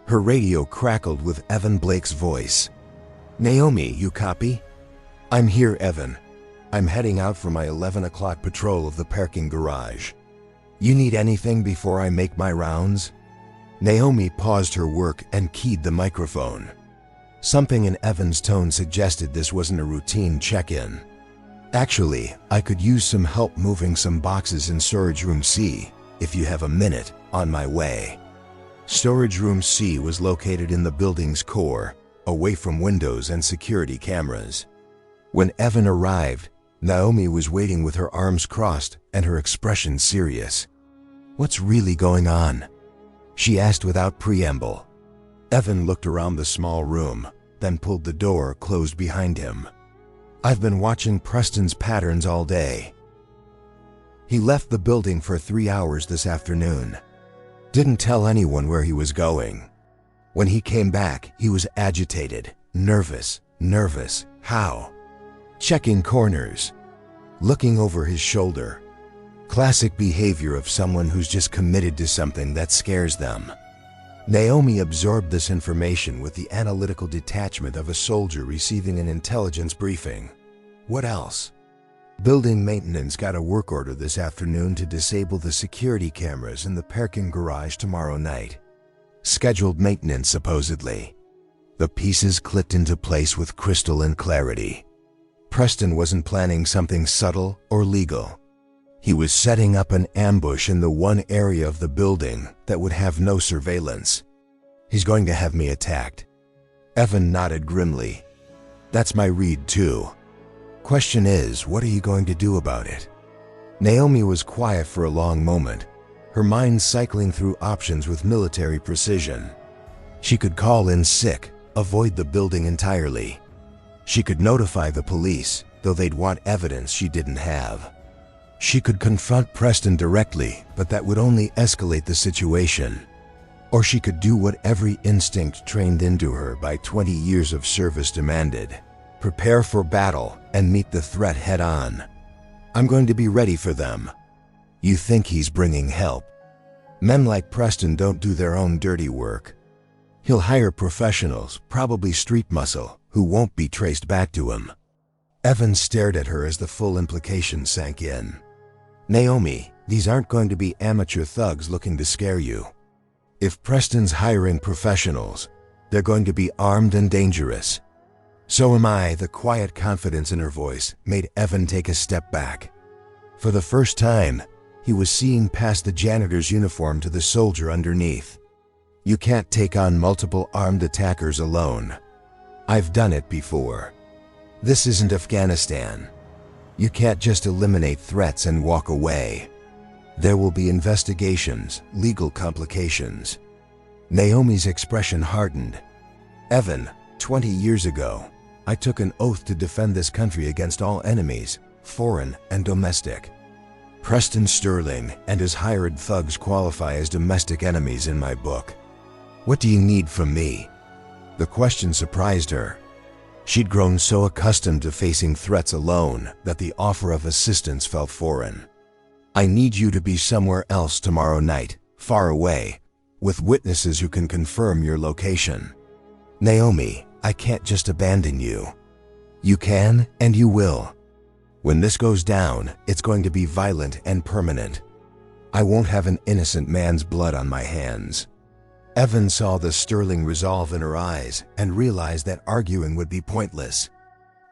Her radio crackled with Evan Blake's voice. "Naomi, you copy?" "I'm here, Evan. I'm heading out for my 11 o'clock patrol of the parking garage. You need anything before I make my rounds?" Naomi paused her work and keyed the microphone. Something in Evan's tone suggested this wasn't a routine check-in. "Actually, I could use some help moving some boxes in Storage Room C, if you have a minute, on my way." Storage Room C was located in the building's core, away from windows and security cameras. When Evan arrived, Naomi was waiting with her arms crossed and her expression serious. "What's really going on?" she asked without preamble. Evan looked around the small room, then pulled the door closed behind him. "I've been watching Preston's patterns all day. He left the building for 3 hours this afternoon. Didn't tell anyone where he was going. When he came back, he was agitated, nervous. How? Checking corners, looking over his shoulder. Classic behavior of someone who's just committed to something that scares them." Naomi absorbed this information with the analytical detachment of a soldier receiving an intelligence briefing. What else? Building maintenance got a work order this afternoon to disable the security cameras in the parking garage tomorrow night. Scheduled maintenance, supposedly. The pieces clicked into place with crystal and clarity. Preston wasn't planning something subtle or legal. He was setting up an ambush in the one area of the building that would have no surveillance. "He's going to have me attacked." Evan nodded grimly. "That's my read too. Question is, what are you going to do about it?" Naomi was quiet for a long moment, her mind cycling through options with military precision. She could call in sick, avoid the building entirely. She could notify the police, though they'd want evidence she didn't have. She could confront Preston directly, but that would only escalate the situation. Or she could do what every instinct trained into her by 20 years of service demanded: prepare for battle and meet the threat head on. "I'm going to be ready for them." You think he's bringing help? Men like Preston don't do their own dirty work. He'll hire professionals, probably street muscle, who won't be traced back to him. Evan stared at her as the full implication sank in. "Naomi, these aren't going to be amateur thugs looking to scare you. If Preston's hiring professionals, they're going to be armed and dangerous." "So am I." The quiet confidence in her voice made Evan take a step back. For the first time, he was seeing past the janitor's uniform to the soldier underneath. "You can't take on multiple armed attackers alone. I've done it before. This isn't Afghanistan. You can't just eliminate threats and walk away. There will be investigations, legal complications." Naomi's expression hardened. "Evan, 20 years ago, I took an oath to defend this country against all enemies, foreign and domestic. Preston Sterling and his hired thugs qualify as domestic enemies in my book. What do you need from me?" The question surprised her. She'd grown so accustomed to facing threats alone that the offer of assistance felt foreign. "I need you to be somewhere else tomorrow night, far away, with witnesses who can confirm your location." "Naomi, I can't just abandon you." "You can and you will. When this goes down, it's going to be violent and permanent. I won't have an innocent man's blood on my hands." Evan saw the sterling resolve in her eyes and realized that arguing would be pointless.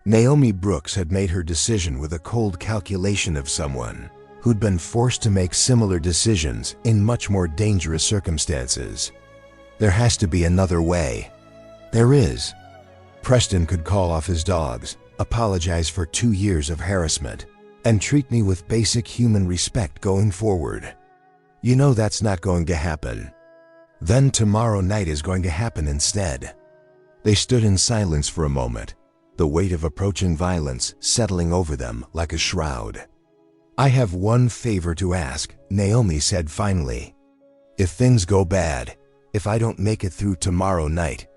Naomi Brooks had made her decision with a cold calculation of someone who'd been forced to make similar decisions in much more dangerous circumstances. There has to be another way. There is. Preston could call off his dogs, apologize for 2 years of harassment, and treat me with basic human respect going forward. You know that's not going to happen. Then tomorrow night is going to happen instead. They stood in silence for a moment, the weight of approaching violence settling over them like a shroud. "I have one favor to ask," Naomi said finally. "If things go bad, if I don't make it through tomorrow night,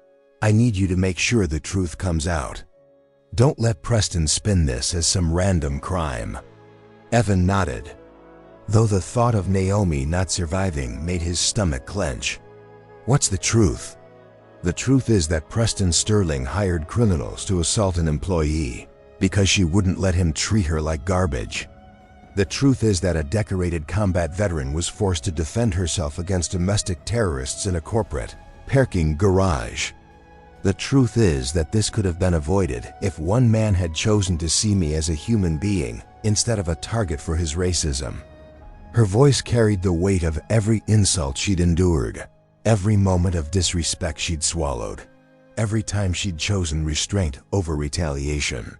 I need you to make sure the truth comes out. Don't let Preston spin this as some random crime." Evan nodded, though the thought of Naomi not surviving made his stomach clench. "What's the truth?" "The truth is that Preston Sterling hired criminals to assault an employee because she wouldn't let him treat her like garbage. The truth is that a decorated combat veteran was forced to defend herself against domestic terrorists in a corporate parking garage. The truth is that this could have been avoided if one man had chosen to see me as a human being instead of a target for his racism." Her voice carried the weight of every insult she'd endured, every moment of disrespect she'd swallowed, every time she'd chosen restraint over retaliation.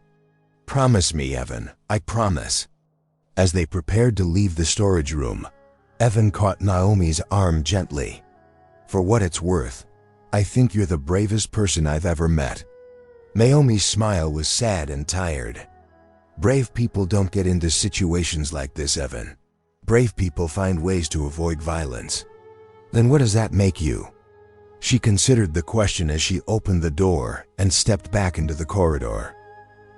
"Promise me, Evan, I promise." As they prepared to leave the storage room, Evan caught Naomi's arm gently. "For what it's worth, I think you're the bravest person I've ever met." Naomi's smile was sad and tired. "Brave people don't get into situations like this, Evan. Brave people find ways to avoid violence." "Then what does that make you?" She considered the question as she opened the door and stepped back into the corridor.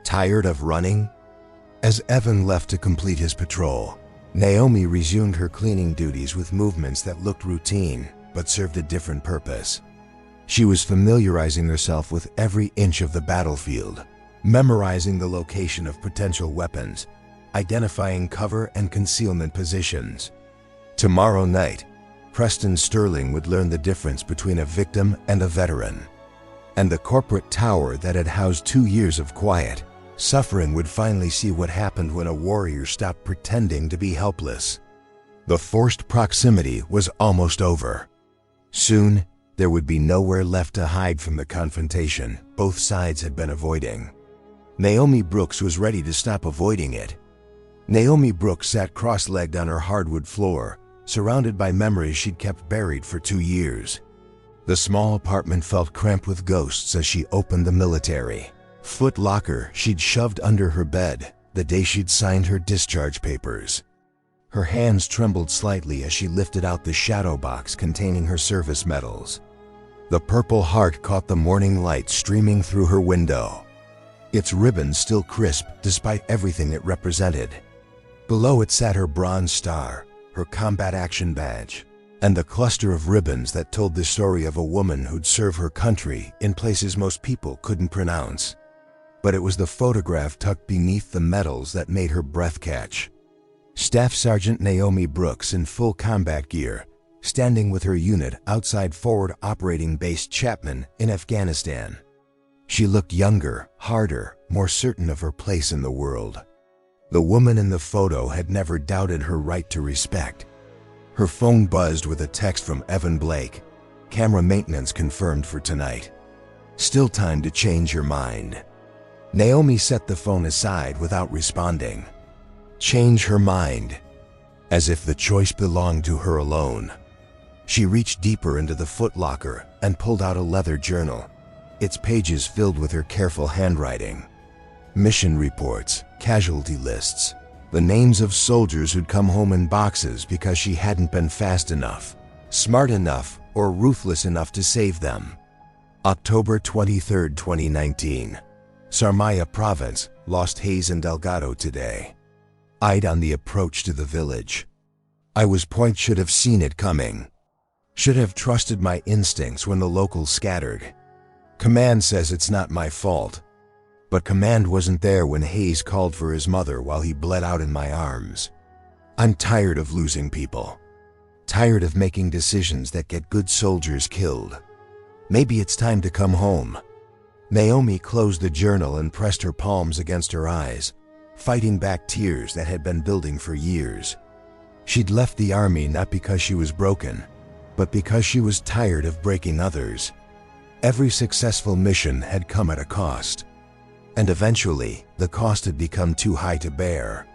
"Tired of running?" As Evan left to complete his patrol, Naomi resumed her cleaning duties with movements that looked routine but served a different purpose. She was familiarizing herself with every inch of the battlefield, memorizing the location of potential weapons, identifying cover and concealment positions. Tomorrow night, Preston Sterling would learn the difference between a victim and a veteran. And the corporate tower that had housed 2 years of quiet suffering would finally see what happened when a warrior stopped pretending to be helpless. The forced proximity was almost over. Soon, there would be nowhere left to hide from the confrontation both sides had been avoiding. Naomi Brooks was ready to stop avoiding it. Naomi Brooks sat cross-legged on her hardwood floor, surrounded by memories she'd kept buried for 2 years. The small apartment felt cramped with ghosts as she opened the military foot locker she'd shoved under her bed the day she'd signed her discharge papers. Her hands trembled slightly as she lifted out the shadow box containing her service medals. The Purple Heart caught the morning light streaming through her window, its ribbon still crisp despite everything it represented. Below it sat her Bronze Star, her combat action badge, and the cluster of ribbons that told the story of a woman who'd served her country in places most people couldn't pronounce. But it was the photograph tucked beneath the medals that made her breath catch. Staff Sergeant Naomi Brooks in full combat gear, standing with her unit outside Forward Operating Base Chapman in Afghanistan. She looked younger, harder, more certain of her place in the world. The woman in the photo had never doubted her right to respect. Her phone buzzed with a text from Evan Blake. "Camera maintenance confirmed for tonight. Still time to change your mind." Naomi set the phone aside without responding. Change her mind, as if the choice belonged to her alone. She reached deeper into the footlocker and pulled out a leather journal, its pages filled with her careful handwriting. Mission reports, casualty lists, the names of soldiers who'd come home in boxes because she hadn't been fast enough, smart enough, or ruthless enough to save them. October 23, 2019. Sarmaya Province lost Hayes and Delgado today. Eyed on the approach to the village. I was point should have seen it coming. Should have trusted my instincts when the locals scattered. Command says it's not my fault. But command wasn't there when Hayes called for his mother while he bled out in my arms. I'm tired of losing people. Tired of making decisions that get good soldiers killed. Maybe it's time to come home. Naomi closed the journal and pressed her palms against her eyes, fighting back tears that had been building for years. She'd left the army not because she was broken, but because she was tired of breaking others. Every successful mission had come at a cost. And eventually, the cost had become too high to bear.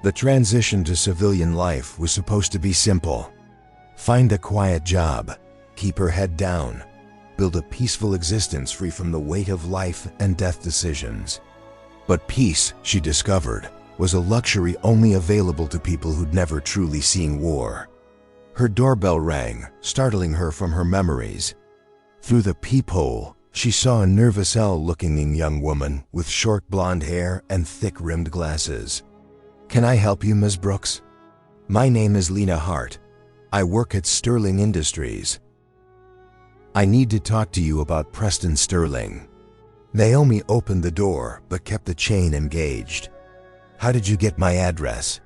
The transition to civilian life was supposed to be simple. Find a quiet job, keep her head down, build a peaceful existence free from the weight of life and death decisions. But peace, she discovered, was a luxury only available to people who'd never truly seen war. Her doorbell rang, startling her from her memories. Through the peephole, she saw a nervous looking young woman with short blonde hair and thick-rimmed glasses. "Can I help you, Ms. Brooks?" "My name is Lena Hart. I work at Sterling Industries. I need to talk to you about Preston Sterling." Naomi opened the door but kept the chain engaged. "How did you get my address?"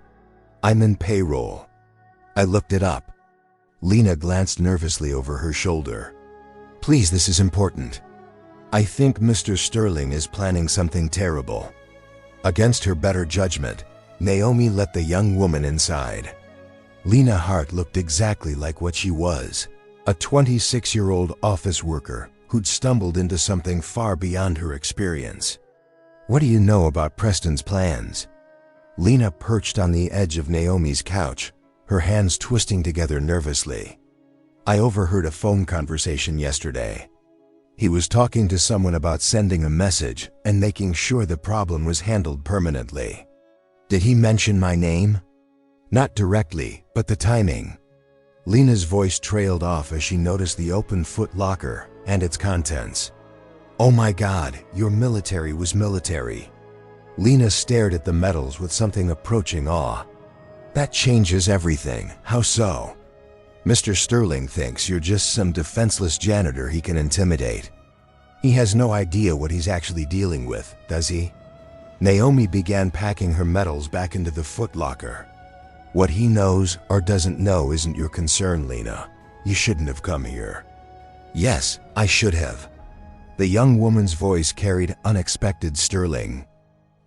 "I'm in payroll." "I looked it up." Lena glanced nervously over her shoulder. "Please, this is important. I think Mr. Sterling is planning something terrible." Against her better judgment, Naomi let the young woman inside. Lena Hart looked exactly like what she was, a 26-year-old office worker who'd stumbled into something far beyond her experience. What do you know about Preston's plans? Lena perched on the edge of Naomi's couch, her hands twisting together nervously. I overheard a phone conversation yesterday. He was talking to someone about sending a message and making sure the problem was handled permanently. Did he mention my name? Not directly, but the timing. Lena's voice trailed off as she noticed the open foot locker and its contents. Oh my God, your military was military. Lena stared at the medals with something approaching awe. That changes everything. How so? Mr. Sterling thinks you're just some defenseless janitor he can intimidate. He has no idea what he's actually dealing with, does he? Naomi began packing her medals back into the footlocker. What he knows or doesn't know isn't your concern, Lena. You shouldn't have come here. Yes, I should have. The young woman's voice carried unexpected sterling.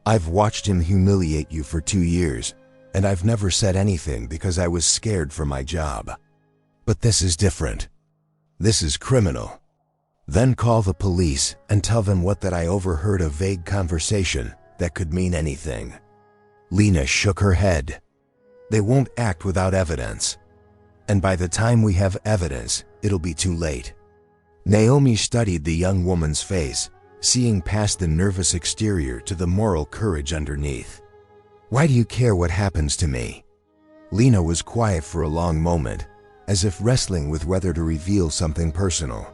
I've watched him humiliate you for 2 years, and I've never said anything because I was scared for my job. But this is different. This is criminal. Then call the police and tell them that I overheard a vague conversation that could mean anything. Lena shook her head. They won't act without evidence. And by the time we have evidence, it'll be too late. Naomi studied the young woman's face, seeing past the nervous exterior to the moral courage underneath. Why do you care what happens to me? Lena was quiet for a long moment, as if wrestling with whether to reveal something personal.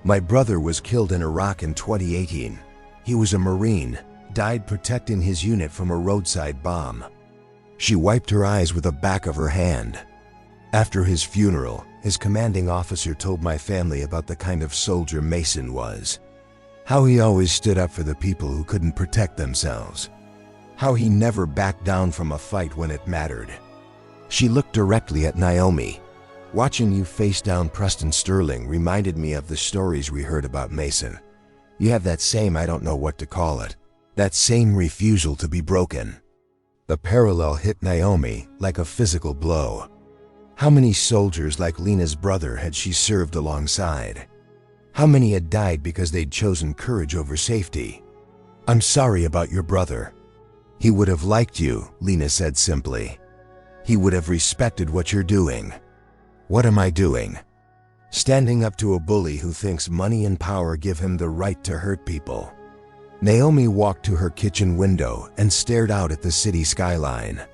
My brother was killed in Iraq in 2018. He was a Marine, died protecting his unit from a roadside bomb. She wiped her eyes with the back of her hand. After his funeral, his commanding officer told my family about the kind of soldier Mason was. How he always stood up for the people who couldn't protect themselves. How he never backed down from a fight when it mattered. She looked directly at Naomi. Watching you face down Preston Sterling reminded me of the stories we heard about Mason. You have that same, I don't know what to call it, that same refusal to be broken. The parallel hit Naomi like a physical blow. How many soldiers like Lena's brother had she served alongside? How many had died because they'd chosen courage over safety? I'm sorry about your brother. He would have liked you, Lena said simply. He would have respected what you're doing. What am I doing? Standing up to a bully who thinks money and power give him the right to hurt people. Naomi walked to her kitchen window and stared out at the city skyline.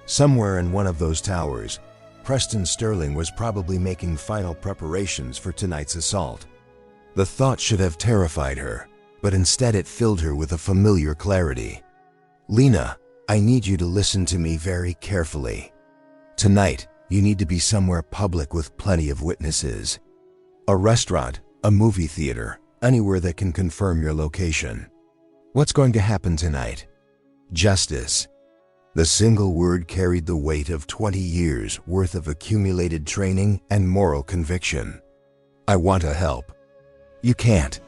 Somewhere in one of those towers, Preston Sterling was probably making final preparations for tonight's assault. The thought should have terrified her, but instead it filled her with a familiar clarity. Lena, I need you to listen to me very carefully. Tonight, you need to be somewhere public with plenty of witnesses. A restaurant, a movie theater, anywhere that can confirm your location. What's going to happen tonight? Justice. The single word carried the weight of 20 years worth of accumulated training and moral conviction. I want to help. You can't.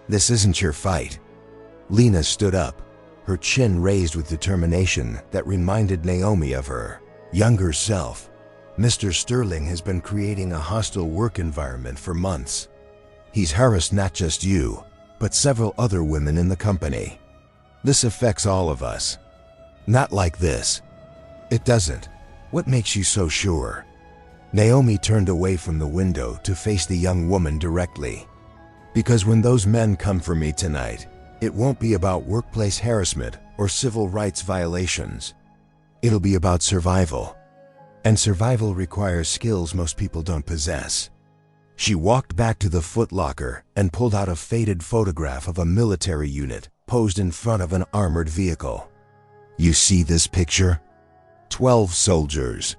This isn't your fight. Lena stood up, her chin raised with determination that reminded Naomi of her younger self. Mr. Sterling has been creating a hostile work environment for months. He's harassed not just you, but several other women in the company. This affects all of us. Not like this. It doesn't. What makes you so sure? Naomi turned away from the window to face the young woman directly. Because when those men come for me tonight, it won't be about workplace harassment or civil rights violations. It'll be about survival. And survival requires skills most people don't possess. She walked back to the footlocker and pulled out a faded photograph of a military unit posed in front of an armored vehicle. You see this picture? 12 soldiers.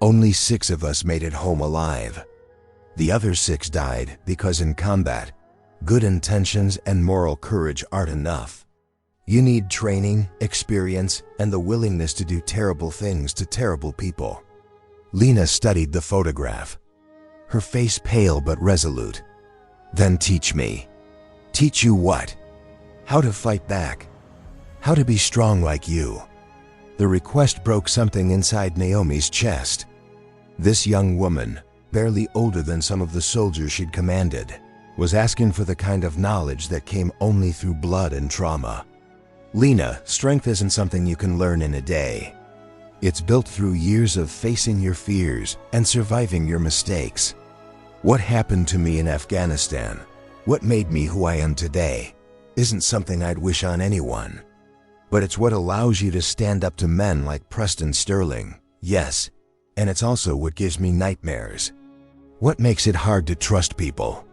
Only 6 of us made it home alive. The other 6 died because in combat, good intentions and moral courage aren't enough. You need training, experience, and the willingness to do terrible things to terrible people. Lena studied the photograph, her face pale but resolute. Then teach me. Teach you what? How to fight back. How to be strong like you. The request broke something inside Naomi's chest. This young woman, barely older than some of the soldiers she'd commanded, was asking for the kind of knowledge that came only through blood and trauma. Lena, strength isn't something you can learn in a day. It's built through years of facing your fears and surviving your mistakes. What happened to me in Afghanistan, what made me who I am today, isn't something I'd wish on anyone. But it's what allows you to stand up to men like Preston Sterling, yes, and it's also what gives me nightmares. What makes it hard to trust people?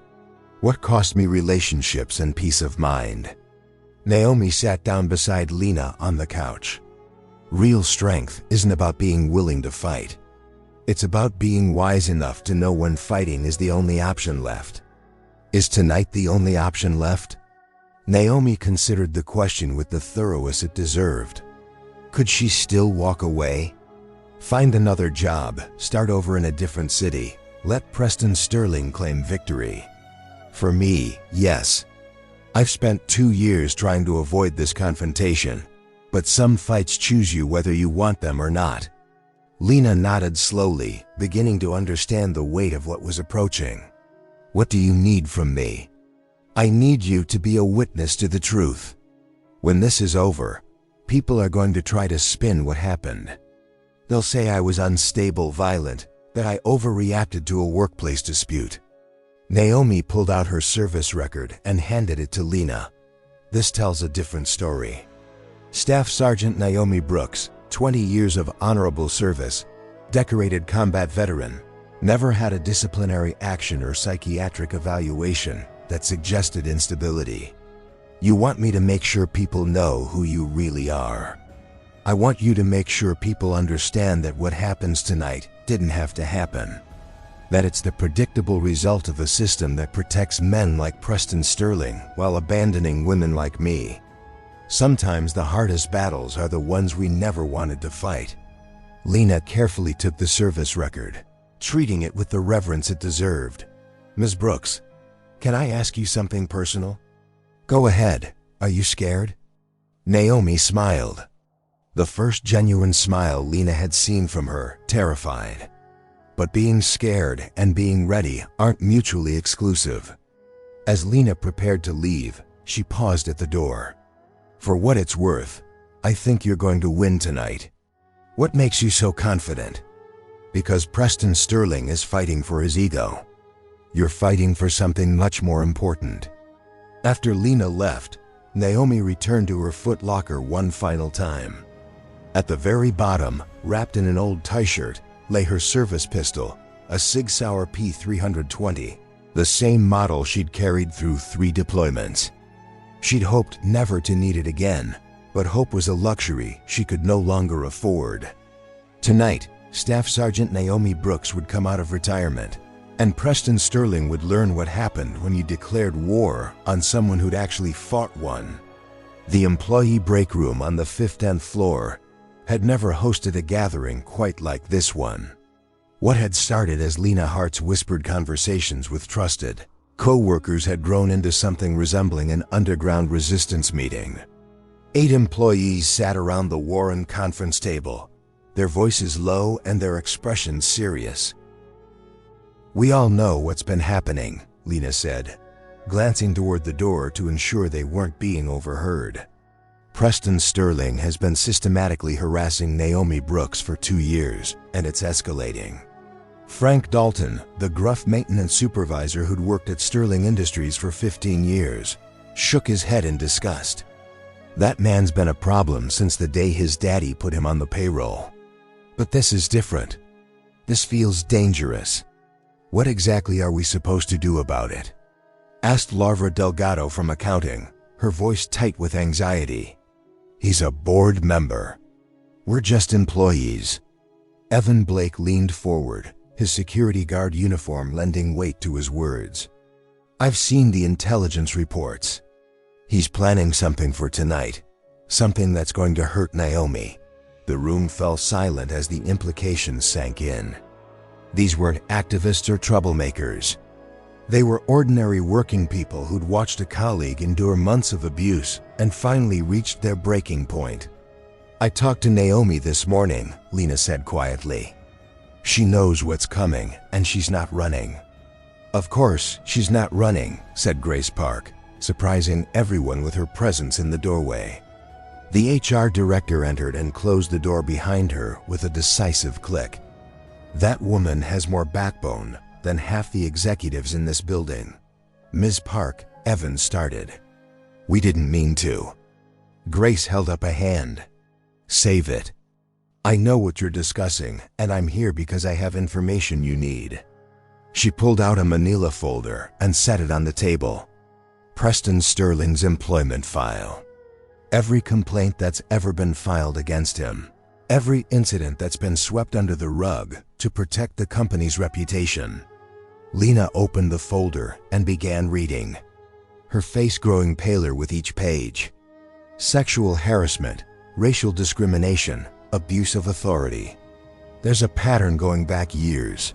What cost me relationships and peace of mind? Naomi sat down beside Lena on the couch. Real strength isn't about being willing to fight. It's about being wise enough to know when fighting is the only option left. Is tonight the only option left? Naomi considered the question with the thoroughness it deserved. Could she still walk away? Find another job, start over in a different city, let Preston Sterling claim victory? For me, yes. I've spent 2 years trying to avoid this confrontation, but some fights choose you whether you want them or not. Lena nodded slowly, beginning to understand the weight of what was approaching. What do you need from me? I need you to be a witness to the truth. When this is over, people are going to try to spin what happened. They'll say I was unstable, violent, that I overreacted to a workplace dispute. Naomi pulled out her service record and handed it to Lena. This tells a different story. Staff Sergeant Naomi Brooks, 20 years of honorable service, decorated combat veteran, never had a disciplinary action or psychiatric evaluation that suggested instability. You want me to make sure people know who you really are. I want you to make sure people understand that what happens tonight didn't have to happen. That it's the predictable result of a system that protects men like Preston Sterling while abandoning women like me. Sometimes the hardest battles are the ones we never wanted to fight. Lena carefully took the service record, treating it with the reverence it deserved. Ms. Brooks, can I ask you something personal? Go ahead. Are you scared? Naomi smiled. The first genuine smile Lena had seen from her, terrified. But being scared and being ready aren't mutually exclusive. As Lena prepared to leave, she paused at the door. For what it's worth, I think you're going to win tonight. What makes you so confident? Because Preston Sterling is fighting for his ego. You're fighting for something much more important. After Lena left, Naomi returned to her foot locker one final time. At the very bottom, wrapped in an old tie-shirt, lay her service pistol, a Sig Sauer P320, the same model she'd carried through 3 deployments. She'd hoped never to need it again, but hope was a luxury she could no longer afford. Tonight, Staff Sergeant Naomi Brooks would come out of retirement, and Preston Sterling would learn what happened when you declared war on someone who'd actually fought one. The employee break room on the 15th floor had never hosted a gathering quite like this one. What had started as Lena Hart's whispered conversations with trusted co-workers had grown into something resembling an underground resistance meeting. 8 employees sat around the Warren conference table, their voices low and their expressions serious. We all know what's been happening, Lena said, glancing toward the door to ensure they weren't being overheard. Preston Sterling has been systematically harassing Naomi Brooks for 2 years, and it's escalating. Frank Dalton, the gruff maintenance supervisor who'd worked at Sterling Industries for 15 years, shook his head in disgust. That man's been a problem since the day his daddy put him on the payroll. But this is different. This feels dangerous. What exactly are we supposed to do about it? Asked Larva Delgado from accounting, her voice tight with anxiety. He's a board member. We're just employees. Evan Blake leaned forward, his security guard uniform lending weight to his words. I've seen the intelligence reports. He's planning something for tonight, something that's going to hurt Naomi. The room fell silent as the implications sank in. These weren't activists or troublemakers. They were ordinary working people who'd watched a colleague endure months of abuse and finally reached their breaking point. I talked to Naomi this morning, Lena said quietly. She knows what's coming, and she's not running. Of course, she's not running, said Grace Park, surprising everyone with her presence in the doorway. The HR director entered and closed the door behind her with a decisive click. That woman has more backbone than half the executives in this building. Ms. Park, Evans started. We didn't mean to. Grace held up a hand. Save it. I know what you're discussing, and I'm here because I have information you need. She pulled out a manila folder and set it on the table. Preston Sterling's employment file. Every complaint that's ever been filed against him. Every incident that's been swept under the rug to protect the company's reputation. Lena opened the folder and began reading, her face growing paler with each page. Sexual harassment, racial discrimination, abuse of authority. There's a pattern going back years.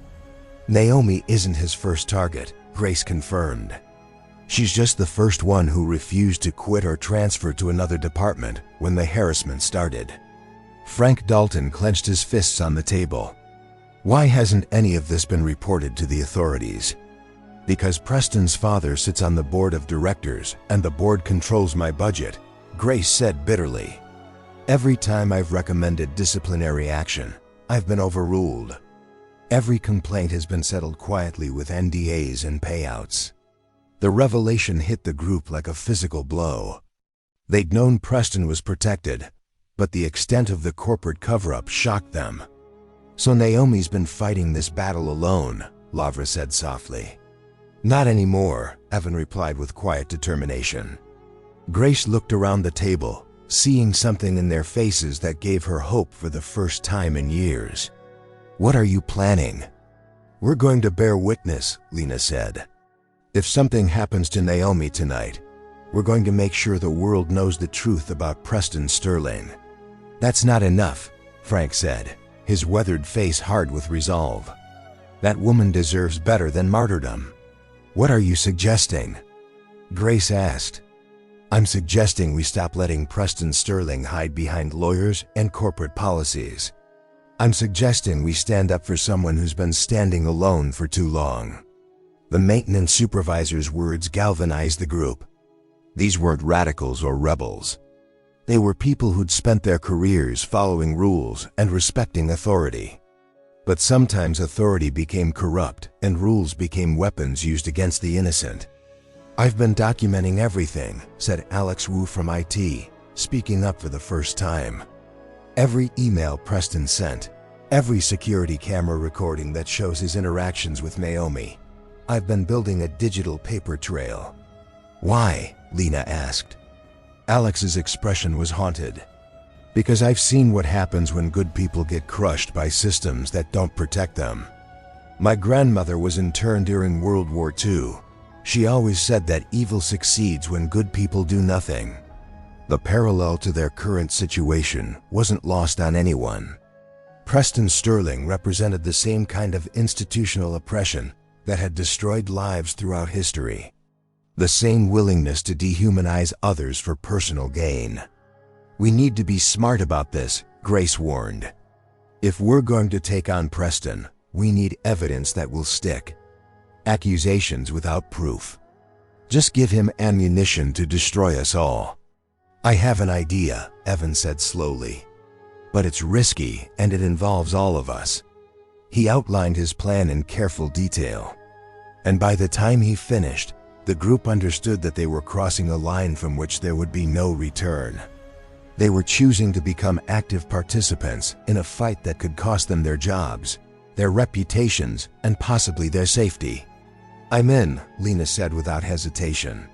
Naomi isn't his first target, Grace confirmed. She's just the first one who refused to quit or transfer to another department when the harassment started. Frank Dalton clenched his fists on the table. Why hasn't any of this been reported to the authorities? Because Preston's father sits on the board of directors and the board controls my budget, Grace said bitterly. Every time I've recommended disciplinary action, I've been overruled. Every complaint has been settled quietly with NDAs and payouts. The revelation hit the group like a physical blow. They'd known Preston was protected, but the extent of the corporate cover-up shocked them. So Naomi's been fighting this battle alone, Lavra said softly. Not anymore, Evan replied with quiet determination. Grace looked around the table, seeing something in their faces that gave her hope for the first time in years. What are you planning? We're going to bear witness, Lena said. If something happens to Naomi tonight, we're going to make sure the world knows the truth about Preston Sterling. That's not enough, Frank said, his weathered face hard with resolve. That woman deserves better than martyrdom. What are you suggesting? Grace asked. I'm suggesting we stop letting Preston Sterling hide behind lawyers and corporate policies. I'm suggesting we stand up for someone who's been standing alone for too long. The maintenance supervisor's words galvanized the group. These weren't radicals or rebels. They were people who'd spent their careers following rules and respecting authority. But sometimes authority became corrupt and rules became weapons used against the innocent. I've been documenting everything, said Alex Wu from IT, speaking up for the first time. Every email Preston sent, every security camera recording that shows his interactions with Naomi. I've been building a digital paper trail. Why? Lena asked. Alex's expression was haunted. Because I've seen what happens when good people get crushed by systems that don't protect them. My grandmother was interned during World War II. She always said that evil succeeds when good people do nothing. The parallel to their current situation wasn't lost on anyone. Preston Sterling represented the same kind of institutional oppression that had destroyed lives throughout history. The same willingness to dehumanize others for personal gain. We need to be smart about this, Grace warned. If we're going to take on Preston, we need evidence that will stick. Accusations without proof. Just give him ammunition to destroy us all. I have an idea, Evan said slowly. But it's risky and it involves all of us. He outlined his plan in careful detail. And by the time he finished, the group understood that they were crossing a line from which there would be no return. They were choosing to become active participants in a fight that could cost them their jobs, their reputations, and possibly their safety. I'm in, Lena said without hesitation.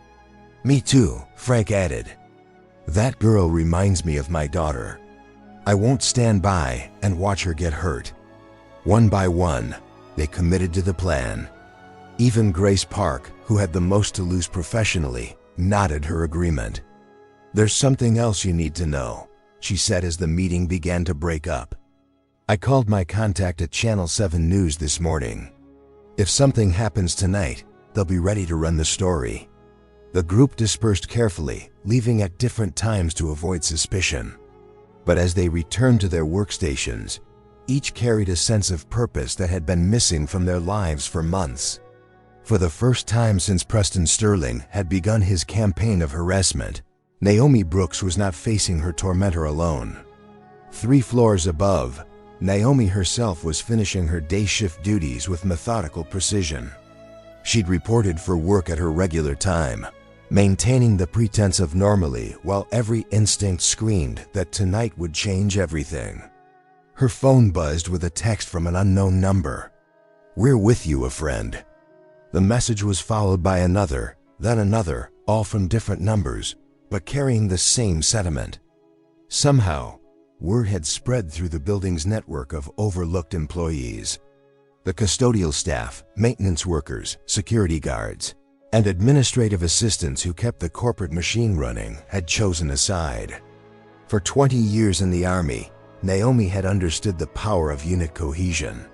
Me too, Frank added. That girl reminds me of my daughter. I won't stand by and watch her get hurt. One by one, they committed to the plan. Even Grace Park, who had the most to lose professionally, nodded her agreement. There's something else you need to know, she said as the meeting began to break up. I called my contact at Channel 7 News this morning. If something happens tonight, they'll be ready to run the story. The group dispersed carefully, leaving at different times to avoid suspicion. But as they returned to their workstations, each carried a sense of purpose that had been missing from their lives for months. For the first time since Preston Sterling had begun his campaign of harassment, Naomi Brooks was not facing her tormentor alone. 3 floors above, Naomi herself was finishing her day shift duties with methodical precision. She'd reported for work at her regular time, maintaining the pretense of normalcy while every instinct screamed that tonight would change everything. Her phone buzzed with a text from an unknown number. "We're with you, a friend." The message was followed by another, then another, all from different numbers, but carrying the same sentiment. Somehow, word had spread through the building's network of overlooked employees. The custodial staff, maintenance workers, security guards, and administrative assistants who kept the corporate machine running had chosen a side. For 20 years in the Army, Naomi had understood the power of unit cohesion.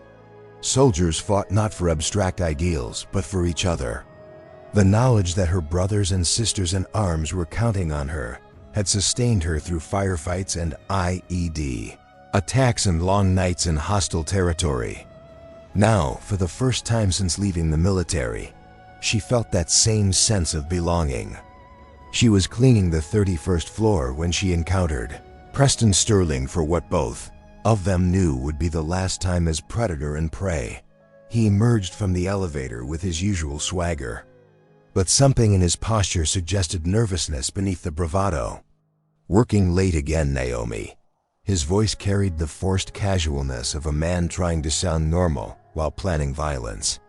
Soldiers fought not for abstract ideals, but for each other. The knowledge that her brothers and sisters in arms were counting on her had sustained her through firefights and IED attacks and long nights in hostile territory. Now, for the first time since leaving the military, she felt that same sense of belonging. She was cleaning the 31st floor when she encountered Preston Sterling for what both of them knew would be the last time as predator and prey. He emerged from the elevator with his usual swagger, but something in his posture suggested nervousness beneath the bravado. "Working late again, Naomi." His voice carried the forced casualness of a man trying to sound normal while planning violence.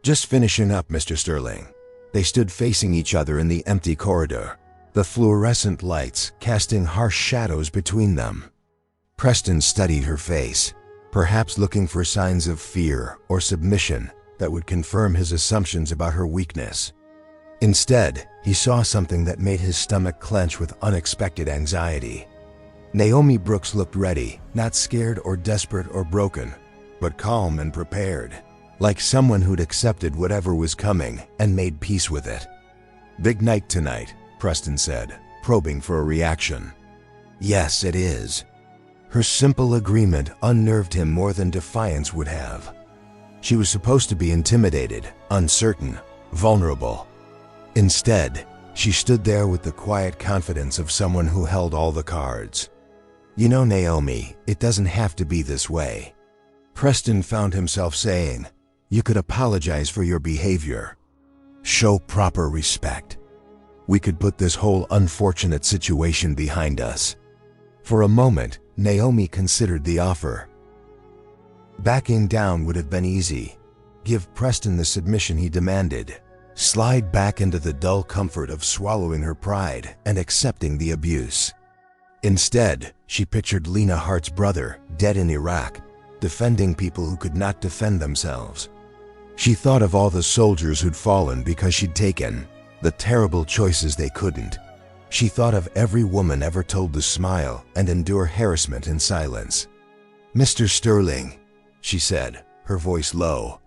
"Just finishing up, Mr. Sterling." They stood facing each other in the empty corridor, the fluorescent lights casting harsh shadows between them. Preston studied her face, perhaps looking for signs of fear or submission that would confirm his assumptions about her weakness. Instead, he saw something that made his stomach clench with unexpected anxiety. Naomi Brooks looked ready, not scared or desperate or broken, but calm and prepared, like someone who'd accepted whatever was coming and made peace with it. "Big night tonight," Preston said, probing for a reaction. "Yes, it is." Her simple agreement unnerved him more than defiance would have. She was supposed to be intimidated, uncertain, vulnerable. Instead, she stood there with the quiet confidence of someone who held all the cards. "You know, Naomi, it doesn't have to be this way." Preston found himself saying, "You could apologize for your behavior. Show proper respect. We could put this whole unfortunate situation behind us." For a moment, Naomi considered the offer. Backing down would have been easy. Give Preston the submission he demanded. Slide back into the dull comfort of swallowing her pride and accepting the abuse. Instead, she pictured Lena Hart's brother, dead in Iraq, defending people who could not defend themselves. She thought of all the soldiers who'd fallen because she'd taken the terrible choices they couldn't. She thought of every woman ever told to smile and endure harassment in silence. "Mr. Sterling," she said, her voice low,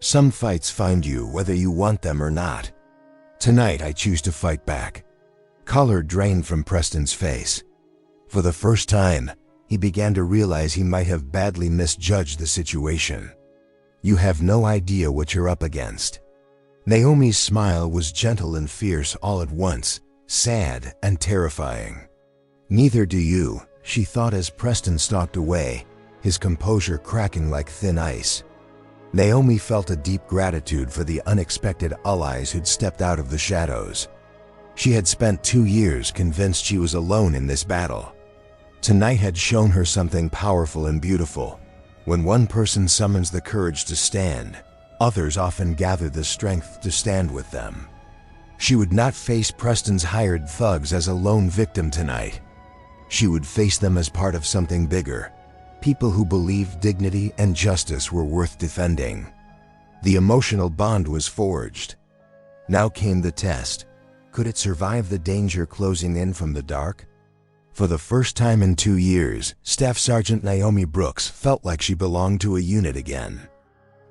"some fights find you whether you want them or not. Tonight I choose to fight back." Color drained from Preston's face. For the first time, he began to realize he might have badly misjudged the situation. "You have no idea what you're up against." Naomi's smile was gentle and fierce all at once, sad and terrifying. "Neither do you," she thought as Preston stalked away, his composure cracking like thin ice. Naomi felt a deep gratitude for the unexpected allies who'd stepped out of the shadows. She had spent 2 years convinced she was alone in this battle. Tonight had shown her something powerful and beautiful. When one person summons the courage to stand, others often gather the strength to stand with them. She would not face Preston's hired thugs as a lone victim tonight. She would face them as part of something bigger, people who believed dignity and justice were worth defending. The emotional bond was forged. Now came the test. Could it survive the danger closing in from the dark? For the first time in 2 years, Staff Sergeant Naomi Brooks felt like she belonged to a unit again.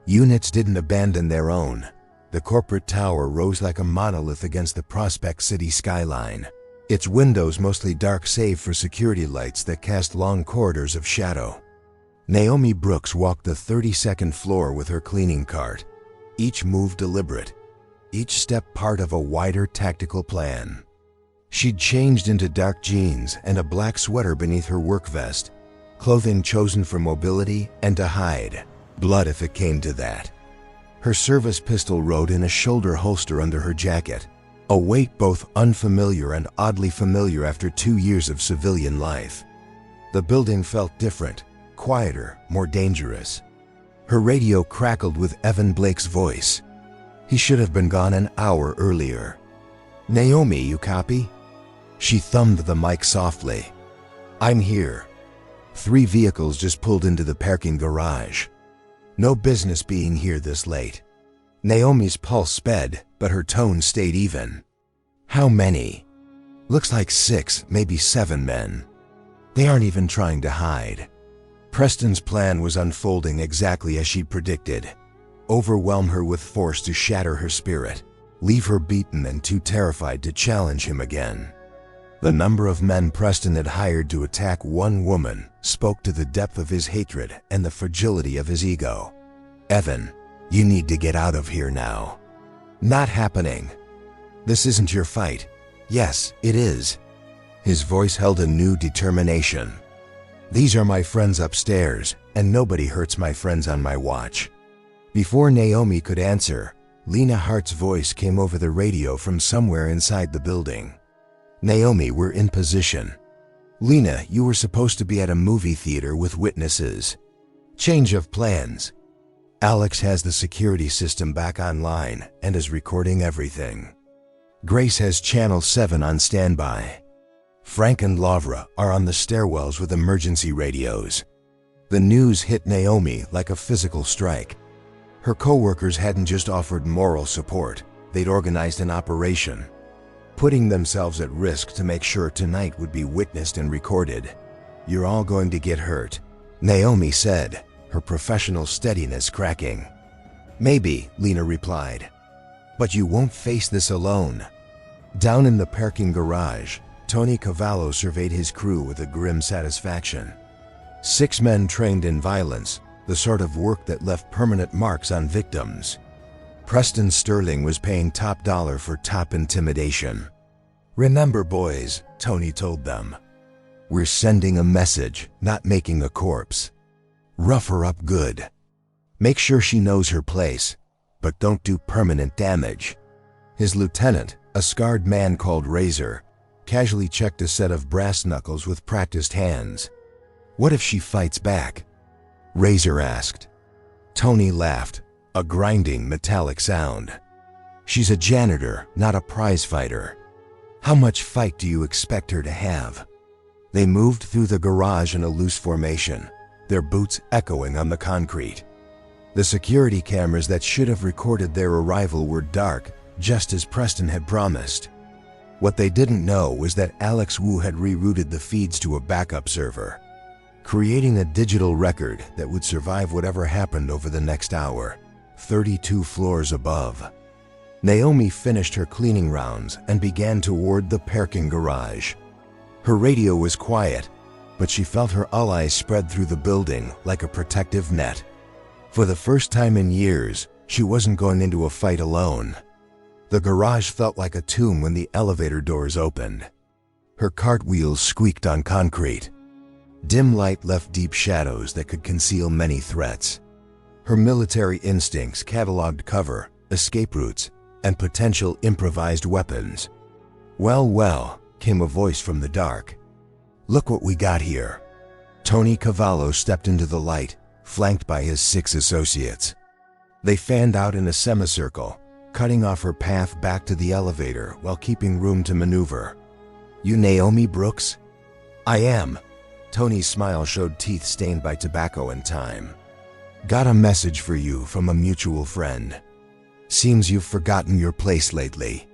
Units didn't abandon their own. The corporate tower rose like a monolith against the Prospect City skyline, its windows mostly dark save for security lights that cast long corridors of shadow. Naomi Brooks walked the 32nd floor with her cleaning cart, each move deliberate, each step part of a wider tactical plan. She'd changed into dark jeans and a black sweater beneath her work vest, clothing chosen for mobility and to hide blood if it came to that. Her service pistol rode in a shoulder holster under her jacket, a weight both unfamiliar and oddly familiar after 2 years of civilian life. The building felt different, quieter, more dangerous. Her radio crackled with Evan Blake's voice. He should have been gone an hour earlier. "Naomi, you copy?" She thumbed the mic softly. "I'm here." 3 vehicles just pulled into the parking garage. No business being here this late. Naomi's pulse sped, but her tone stayed even. "How many?" "Looks like 6, maybe 7 men. They aren't even trying to hide." Preston's plan was unfolding exactly as she'd predicted. Overwhelm her with force to shatter her spirit, leave her beaten and too terrified to challenge him again. The number of men Preston had hired to attack one woman spoke to the depth of his hatred and the fragility of his ego. "Evan, you need to get out of here now." "Not happening." "This isn't your fight." "Yes, it is." His voice held a new determination. "These are my friends upstairs, and nobody hurts my friends on my watch." Before Naomi could answer, Lena Hart's voice came over the radio from somewhere inside the building. "Naomi, we're in position." "Lena, you were supposed to be at a movie theater with witnesses." "Change of plans." "Alex has the security system back online and is recording everything. Grace has Channel 7 on standby. Frank and Lavra are on the stairwells with emergency radios." The news hit Naomi like a physical strike. Her co-workers hadn't just offered moral support, they'd organized an operation, putting themselves at risk to make sure tonight would be witnessed and recorded. "You're all going to get hurt," Naomi said, her professional steadiness cracking. "Maybe," Lena replied, "but you won't face this alone." Down in the parking garage, Tony Cavallo surveyed his crew with a grim satisfaction. 6 men trained in violence, the sort of work that left permanent marks on victims. Preston Sterling was paying top dollar for top intimidation. "Remember, boys," Tony told them, "we're sending a message, not making a corpse. Rough her up good. Make sure she knows her place, but don't do permanent damage." His lieutenant, a scarred man called Razor, casually checked a set of brass knuckles with practiced hands. "What if she fights back?" Razor asked. Tony laughed, a grinding metallic sound. "She's a janitor, not a prize fighter. How much fight do you expect her to have?" They moved through the garage in a loose formation, their boots echoing on the concrete. The security cameras that should have recorded their arrival were dark, just as Preston had promised. What they didn't know was that Alex Wu had rerouted the feeds to a backup server, creating a digital record that would survive whatever happened over the next hour, 32 floors above. Naomi finished her cleaning rounds and began toward the parking garage. Her radio was quiet, but she felt her allies spread through the building like a protective net. For the first time in years, she wasn't going into a fight alone. The garage felt like a tomb when the elevator doors opened. Her cartwheels squeaked on concrete. Dim light left deep shadows that could conceal many threats. Her military instincts cataloged cover, escape routes, and potential improvised weapons. Well, came a voice from the dark. "Look what we got here." Tony Cavallo stepped into the light, flanked by his 6 associates. They fanned out in a semicircle, cutting off her path back to the elevator while keeping room to maneuver. "You Naomi Brooks?" "I am." Tony's smile showed teeth stained by tobacco and time. "Got a message for you from a mutual friend. Seems you've forgotten your place lately."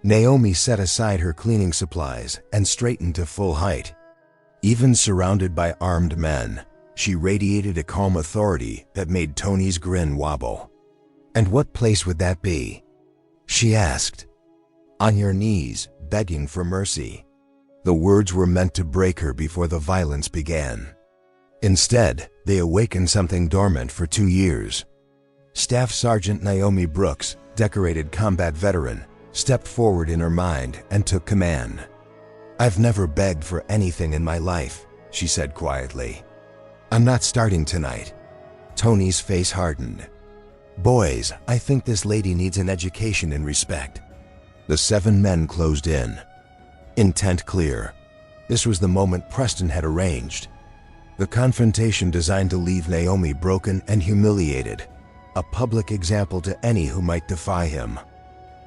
Naomi set aside her cleaning supplies and straightened to full height. Even surrounded by armed men, she radiated a calm authority that made Tony's grin wobble. "And what place would that be?" she asked. "On your knees, begging for mercy." The words were meant to break her before the violence began. Instead, they awakened something dormant for 2 years. Staff Sergeant Naomi Brooks, decorated combat veteran, stepped forward in her mind and took command. "I've never begged for anything in my life," she said quietly. "I'm not starting tonight." Tony's face hardened. "Boys, I think this lady needs an education in respect." The 7 men closed in, intent clear. This was the moment Preston had arranged. The confrontation designed to leave Naomi broken and humiliated, a public example to any who might defy him.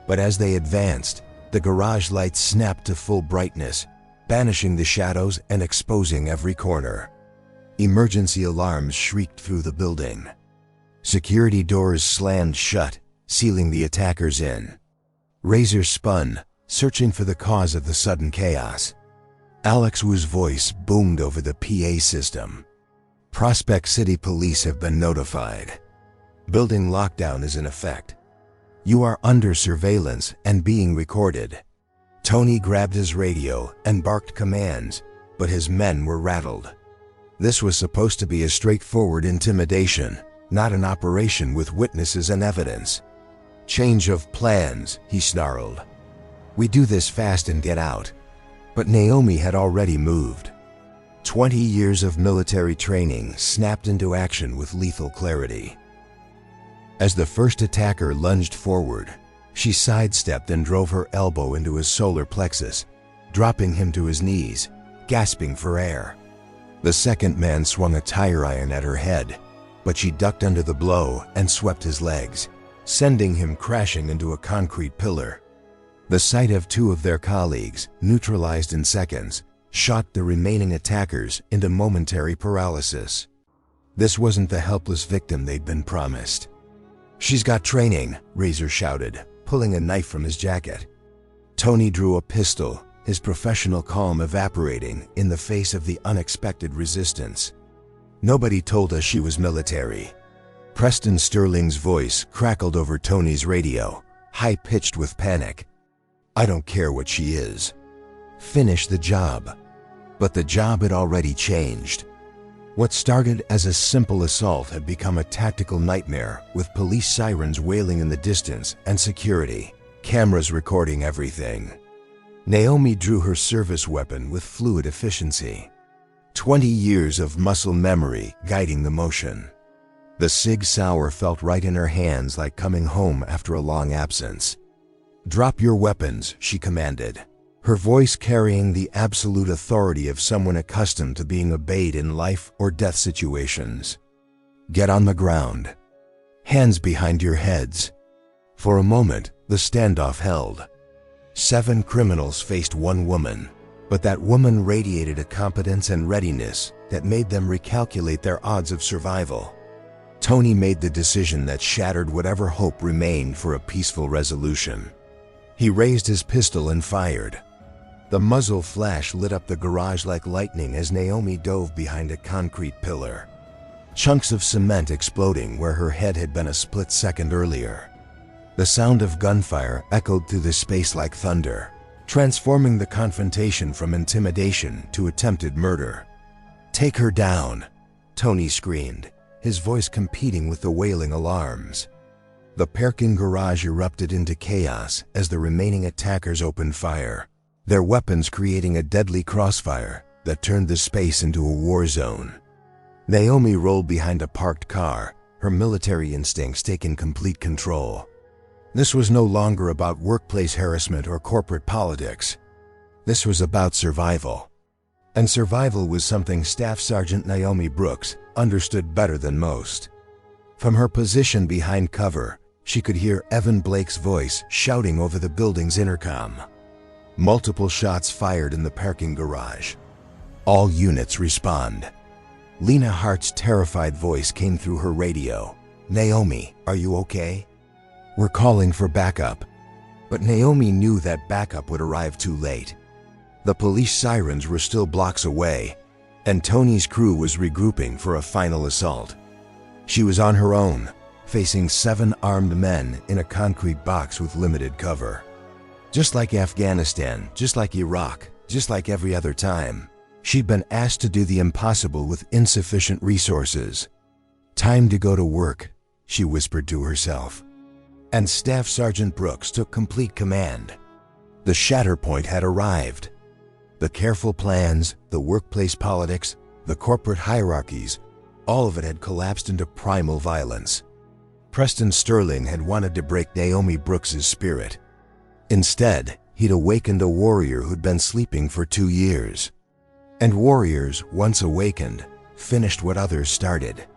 But as they advanced, the garage lights snapped to full brightness, banishing the shadows and exposing every corner. Emergency alarms shrieked through the building. Security doors slammed shut, sealing the attackers in. Razors spun, searching for the cause of the sudden chaos. Alex Wu's voice boomed over the PA system. "Prospect City Police have been notified. Building lockdown is in effect. You are under surveillance and being recorded." Tony grabbed his radio and barked commands, but his men were rattled. This was supposed to be a straightforward intimidation, not an operation with witnesses and evidence. "Change of plans," he snarled. "We do this fast and get out." But Naomi had already moved. 20 years of military training snapped into action with lethal clarity. As the first attacker lunged forward, she sidestepped and drove her elbow into his solar plexus, dropping him to his knees, gasping for air. The second man swung a tire iron at her head, but she ducked under the blow and swept his legs, sending him crashing into a concrete pillar. The sight of 2 of their colleagues, neutralized in seconds, shot the remaining attackers into momentary paralysis. This wasn't the helpless victim they'd been promised. "She's got training," Razor shouted, pulling a knife from his jacket. Tony drew a pistol, his professional calm evaporating in the face of the unexpected resistance. "Nobody told us she was military." Preston Sterling's voice crackled over Tony's radio, high-pitched with panic. "I don't care what she is. Finish the job." But the job had already changed. What started as a simple assault had become a tactical nightmare, with police sirens wailing in the distance and security, cameras recording everything. Naomi drew her service weapon with fluid efficiency. 20 years of muscle memory guiding the motion. The Sig Sauer felt right in her hands, like coming home after a long absence. "Drop your weapons," she commanded, her voice carrying the absolute authority of someone accustomed to being obeyed in life or death situations. "Get on the ground. Hands behind your heads." For a moment, the standoff held. 7 criminals faced 1 woman, but that woman radiated a competence and readiness that made them recalculate their odds of survival. Tony made the decision that shattered whatever hope remained for a peaceful resolution. He raised his pistol and fired. The muzzle flash lit up the garage like lightning as Naomi dove behind a concrete pillar. Chunks of cement exploding where her head had been a split second earlier. The sound of gunfire echoed through the space like thunder, transforming the confrontation from intimidation to attempted murder. "Take her down," Tony screamed, his voice competing with the wailing alarms. The parking garage erupted into chaos as the remaining attackers opened fire, their weapons creating a deadly crossfire that turned the space into a war zone. Naomi rolled behind a parked car, her military instincts taking complete control. This was no longer about workplace harassment or corporate politics. This was about survival. And survival was something Staff Sergeant Naomi Brooks understood better than most. From her position behind cover, she could hear Evan Blake's voice shouting over the building's intercom. Multiple shots fired in the parking garage. "All units respond." Lena Hart's terrified voice came through her radio. "Naomi, are you okay? We're calling for backup." But Naomi knew that backup would arrive too late. The police sirens were still blocks away, and Tony's crew was regrouping for a final assault. She was on her own, facing 7 armed men in a concrete box with limited cover. Just like Afghanistan, just like Iraq, just like every other time, she'd been asked to do the impossible with insufficient resources. "Time to go to work," she whispered to herself. And Staff Sergeant Brooks took complete command. The shatter point had arrived. The careful plans, the workplace politics, the corporate hierarchies, all of it had collapsed into primal violence. Preston Sterling had wanted to break Naomi Brooks's spirit. Instead, he'd awakened a warrior who'd been sleeping for 2 years. And warriors, once awakened, finished what others started.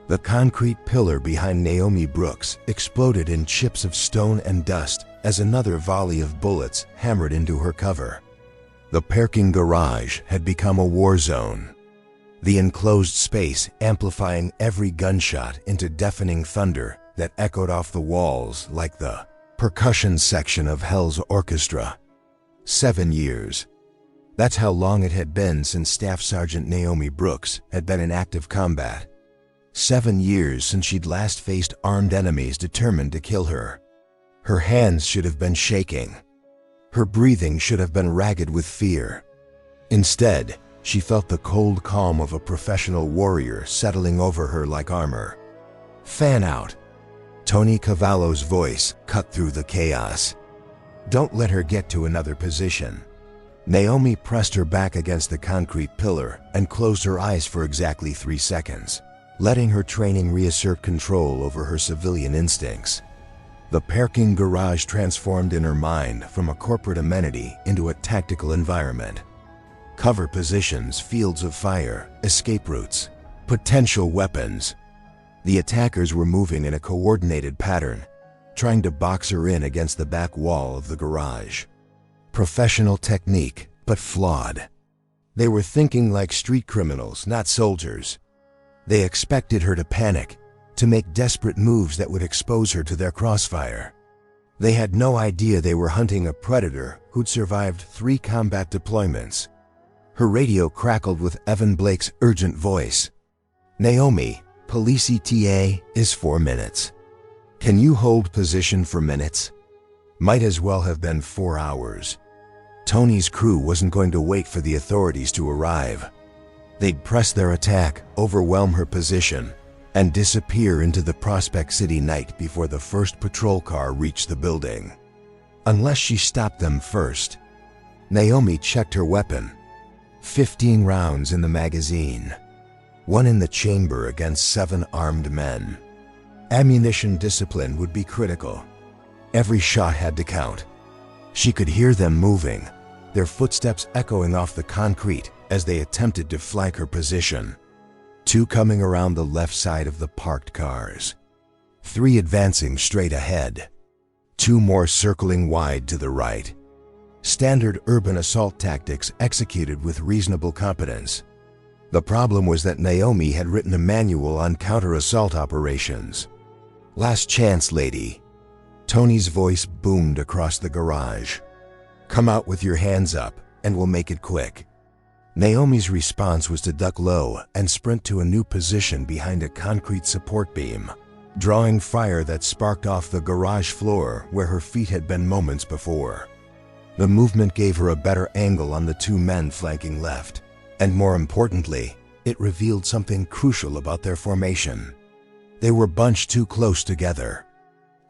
The concrete pillar behind Naomi Brooks exploded in chips of stone and dust as another volley of bullets hammered into her cover. The parking garage had become a war zone, the enclosed space amplifying every gunshot into deafening thunder that echoed off the walls like the percussion section of Hell's orchestra. 7 years. That's how long it had been since Staff Sergeant Naomi Brooks had been in active combat. 7 years since she'd last faced armed enemies determined to kill her. Her hands should have been shaking. Her breathing should have been ragged with fear. Instead, she felt the cold calm of a professional warrior settling over her like armor. Fan out. Tony Cavallo's voice cut through the chaos. Don't let her get to another position. Naomi pressed her back against the concrete pillar and closed her eyes for exactly 3 seconds, letting her training reassert control over her civilian instincts. The parking garage transformed in her mind from a corporate amenity into a tactical environment. Cover positions, fields of fire, escape routes, potential weapons. The attackers were moving in a coordinated pattern, trying to box her in against the back wall of the garage. Professional technique, but flawed. They were thinking like street criminals, not soldiers. They expected her to panic, to make desperate moves that would expose her to their crossfire. They had no idea they were hunting a predator who'd survived 3 combat deployments. Her radio crackled with Evan Blake's urgent voice. Naomi, police ETA is 4 minutes. Can you hold position for minutes? Might as well have been 4 hours. Tony's crew wasn't going to wait for the authorities to arrive. They'd press their attack, overwhelm her position, and disappear into the Prospect City night before the first patrol car reached the building. Unless she stopped them first. Naomi checked her weapon. 15 rounds in the magazine. 1 in the chamber against 7 armed men. Ammunition discipline would be critical. Every shot had to count. She could hear them moving, their footsteps echoing off the concrete as they attempted to flank her position. 2 coming around the left side of the parked cars. 3 advancing straight ahead. 2 more circling wide to the right. Standard urban assault tactics executed with reasonable competence. The problem was that Naomi had written a manual on counter-assault operations. Last chance, lady. Tony's voice boomed across the garage. Come out with your hands up, and we'll make it quick. Naomi's response was to duck low and sprint to a new position behind a concrete support beam, drawing fire that sparked off the garage floor where her feet had been moments before. The movement gave her a better angle on the 2 men flanking left, and more importantly, it revealed something crucial about their formation. They were bunched too close together.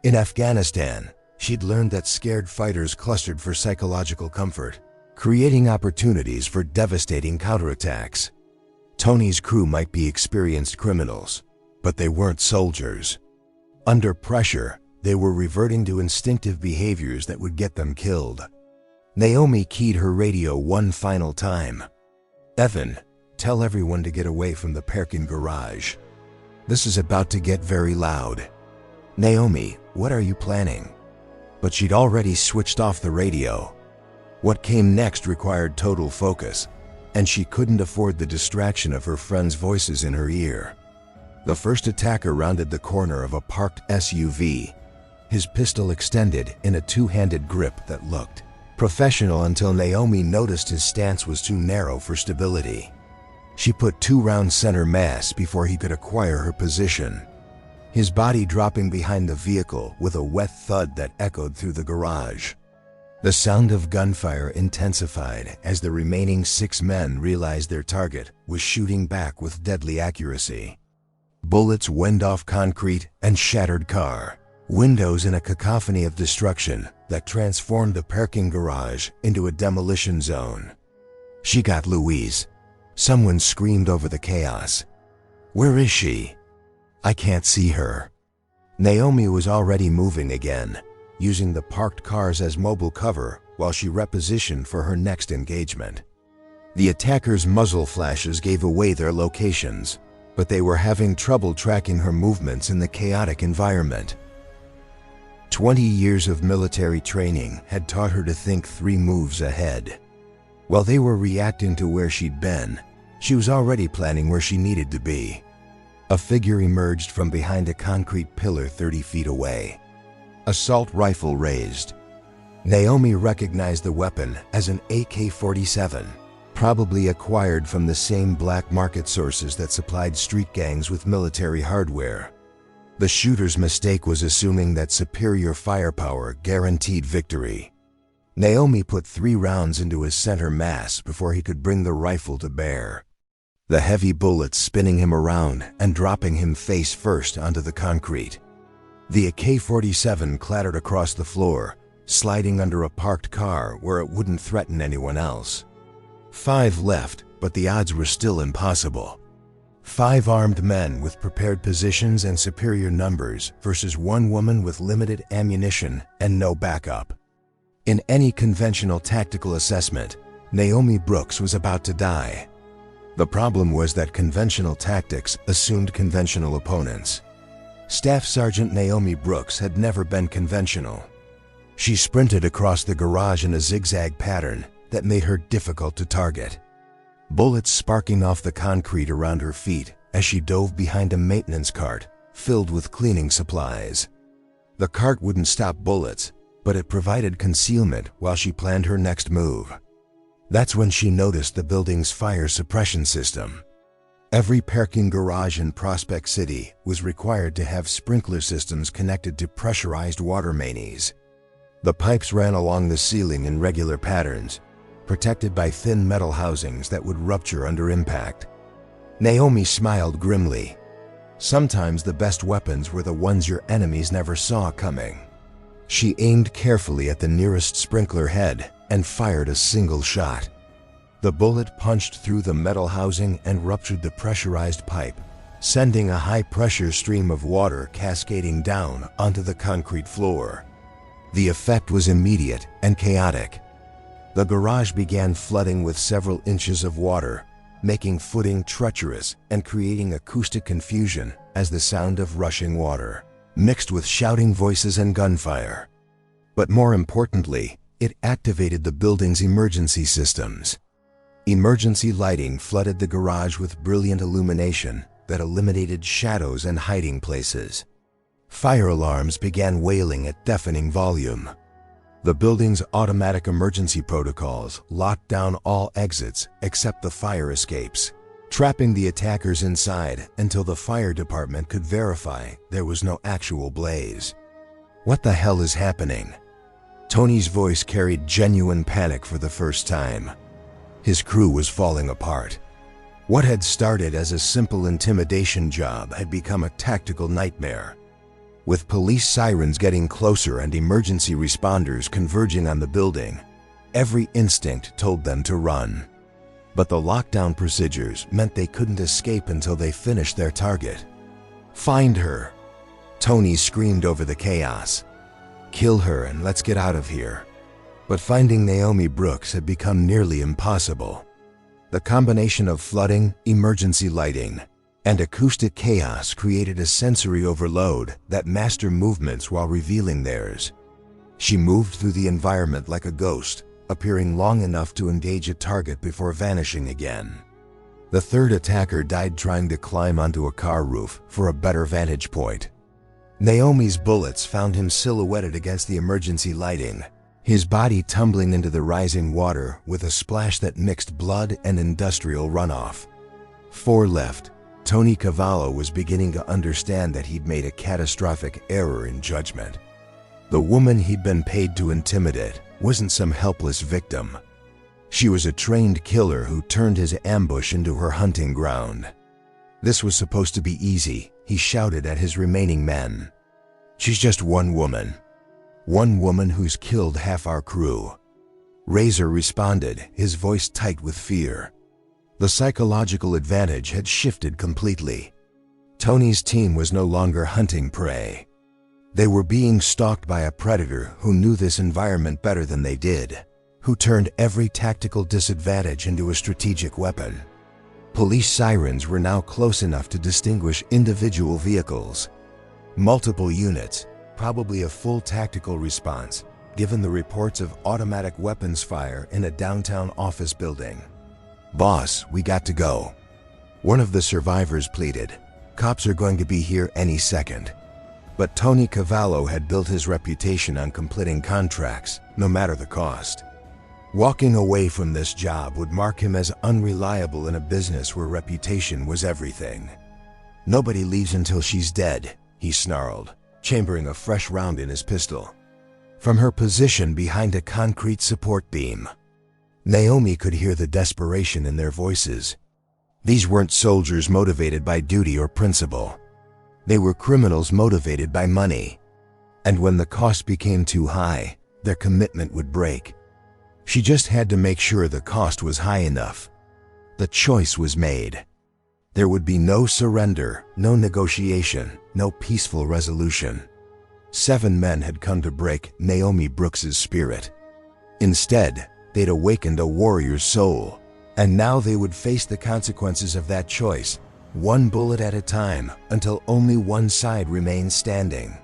In Afghanistan, she'd learned that scared fighters clustered for psychological comfort, creating opportunities for devastating counterattacks. Tony's crew might be experienced criminals, but they weren't soldiers. Under pressure, they were reverting to instinctive behaviors that would get them killed. Naomi keyed her radio one final time. Evan, tell everyone to get away from the parking garage. This is about to get very loud. Naomi, what are you planning? But she'd already switched off the radio. What came next required total focus, and she couldn't afford the distraction of her friends' voices in her ear. The first attacker rounded the corner of a parked SUV, his pistol extended in a 2-handed grip that looked professional until Naomi noticed his stance was too narrow for stability. She put 2 rounds center mass before he could acquire her position, his body dropping behind the vehicle with a wet thud that echoed through the garage. The sound of gunfire intensified as the remaining 6 men realized their target was shooting back with deadly accuracy. Bullets went off concrete and shattered car windows in a cacophony of destruction that transformed the parking garage into a demolition zone. She got Louise. Someone screamed over the chaos. Where is she? I can't see her. Naomi was already moving again, using the parked cars as mobile cover while she repositioned for her next engagement. The attackers' muzzle flashes gave away their locations, but they were having trouble tracking her movements in the chaotic environment. 20 years of military training had taught her to think 3 moves ahead. While they were reacting to where she'd been, she was already planning where she needed to be. A figure emerged from behind a concrete pillar 30 feet away. Assault rifle raised. Naomi recognized the weapon as an AK-47, probably acquired from the same black market sources that supplied street gangs with military hardware. The shooter's mistake was assuming that superior firepower guaranteed victory. Naomi put 3 rounds into his center mass before he could bring the rifle to bear, the heavy bullets spinning him around and dropping him face first onto the concrete. The AK-47 clattered across the floor, sliding under a parked car where it wouldn't threaten anyone else. 5 left, but the odds were still impossible. 5 armed men with prepared positions and superior numbers versus 1 woman with limited ammunition and no backup. In any conventional tactical assessment, Naomi Brooks was about to die. The problem was that conventional tactics assumed conventional opponents. Staff Sergeant Naomi Brooks had never been conventional. She sprinted across the garage in a zigzag pattern that made her difficult to target. Bullets sparking off the concrete around her feet as she dove behind a maintenance cart filled with cleaning supplies. The cart wouldn't stop bullets, but it provided concealment while she planned her next move. That's when she noticed the building's fire suppression system. Every parking garage in Prospect City was required to have sprinkler systems connected to pressurized water mains. The pipes ran along the ceiling in regular patterns, protected by thin metal housings that would rupture under impact. Naomi smiled grimly. Sometimes the best weapons were the ones your enemies never saw coming. She aimed carefully at the nearest sprinkler head and fired a single shot. The bullet punched through the metal housing and ruptured the pressurized pipe, sending a high-pressure stream of water cascading down onto the concrete floor. The effect was immediate and chaotic. The garage began flooding with several inches of water, making footing treacherous and creating acoustic confusion as the sound of rushing water mixed with shouting voices and gunfire. But more importantly, it activated the building's emergency systems. Emergency lighting flooded the garage with brilliant illumination that eliminated shadows and hiding places. Fire alarms began wailing at deafening volume. The building's automatic emergency protocols locked down all exits except the fire escapes, trapping the attackers inside until the fire department could verify there was no actual blaze. What the hell is happening? Tony's voice carried genuine panic for the first time. His crew was falling apart. What had started as a simple intimidation job had become a tactical nightmare. With police sirens getting closer and emergency responders converging on the building, every instinct told them to run. But the lockdown procedures meant they couldn't escape until they finished their target. Find her! Tony screamed over the chaos. Kill her and let's get out of here. But finding Naomi Brooks had become nearly impossible. The combination of flooding, emergency lighting, and acoustic chaos created a sensory overload that masked her movements while revealing theirs. She moved through the environment like a ghost, appearing long enough to engage a target before vanishing again. The third attacker died trying to climb onto a car roof for a better vantage point. Naomi's bullets found him silhouetted against the emergency lighting, his body tumbling into the rising water with a splash that mixed blood and industrial runoff. 4 left. Tony Cavallo was beginning to understand that he'd made a catastrophic error in judgment. The woman he'd been paid to intimidate wasn't some helpless victim. She was a trained killer who turned his ambush into her hunting ground. This was supposed to be easy, he shouted at his remaining men. She's just one woman. One woman who's killed half our crew. Razor responded, his voice tight with fear. The psychological advantage had shifted completely. Tony's team was no longer hunting prey. They were being stalked by a predator who knew this environment better than they did, who turned every tactical disadvantage into a strategic weapon. Police sirens were now close enough to distinguish individual vehicles. Multiple units, probably a full tactical response, given the reports of automatic weapons fire in a downtown office building. "Boss, we got to go," one of the survivors pleaded. "Cops are going to be here any second." But Tony Cavallo had built his reputation on completing contracts, no matter the cost. Walking away from this job would mark him as unreliable in a business where reputation was everything. "Nobody leaves until she's dead," he snarled, chambering a fresh round in his pistol. From her position behind a concrete support beam, Naomi could hear the desperation in their voices. These weren't soldiers motivated by duty or principle. They were criminals motivated by money. And when the cost became too high, their commitment would break. She just had to make sure the cost was high enough. The choice was made. There would be no surrender, no negotiation, no peaceful resolution. 7 men had come to break Naomi Brooks's spirit. Instead, they'd awakened a warrior's soul, and now they would face the consequences of that choice, one bullet at a time, until only one side remained standing.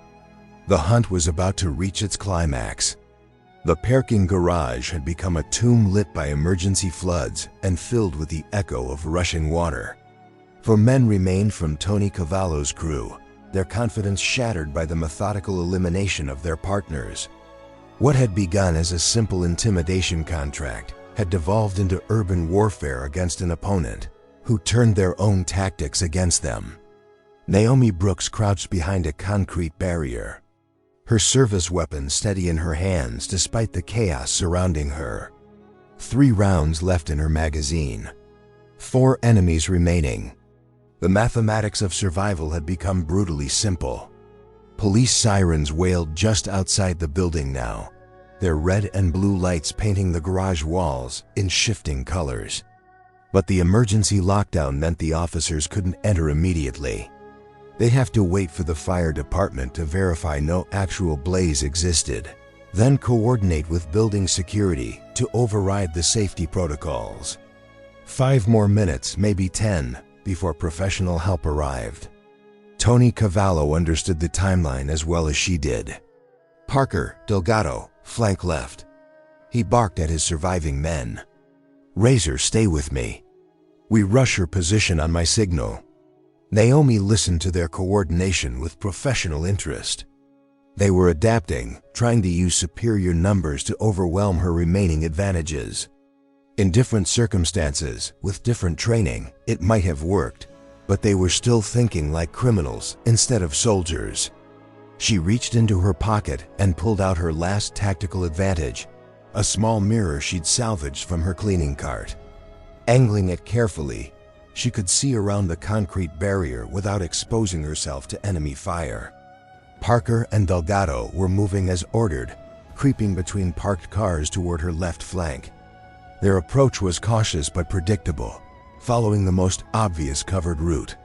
The hunt was about to reach its climax. The parking garage had become a tomb lit by emergency floods and filled with the echo of rushing water. 4 men remained from Tony Cavallo's crew, their confidence shattered by the methodical elimination of their partners. What had begun as a simple intimidation contract had devolved into urban warfare against an opponent who turned their own tactics against them. Naomi Brooks crouched behind a concrete barrier, her service weapon steady in her hands despite the chaos surrounding her. 3 rounds left in her magazine. 4 enemies remaining. The mathematics of survival had become brutally simple. Police sirens wailed just outside the building now, their red and blue lights painting the garage walls in shifting colors. But the emergency lockdown meant the officers couldn't enter immediately. They'd have to wait for the fire department to verify no actual blaze existed, then coordinate with building security to override the safety protocols. 5 more minutes, maybe 10, before professional help arrived. Tony Cavallo understood the timeline as well as she did. "Parker, Delgado, flank left." He barked at his surviving men. "Razor, stay with me. We rush her position on my signal." Naomi listened to their coordination with professional interest. They were adapting, trying to use superior numbers to overwhelm her remaining advantages. In different circumstances, with different training, it might have worked, but they were still thinking like criminals instead of soldiers. She reached into her pocket and pulled out her last tactical advantage, a small mirror she'd salvaged from her cleaning cart. Angling it carefully, she could see around the concrete barrier without exposing herself to enemy fire. Parker and Delgado were moving as ordered, creeping between parked cars toward her left flank. Their approach was cautious but predictable, following the most obvious covered route.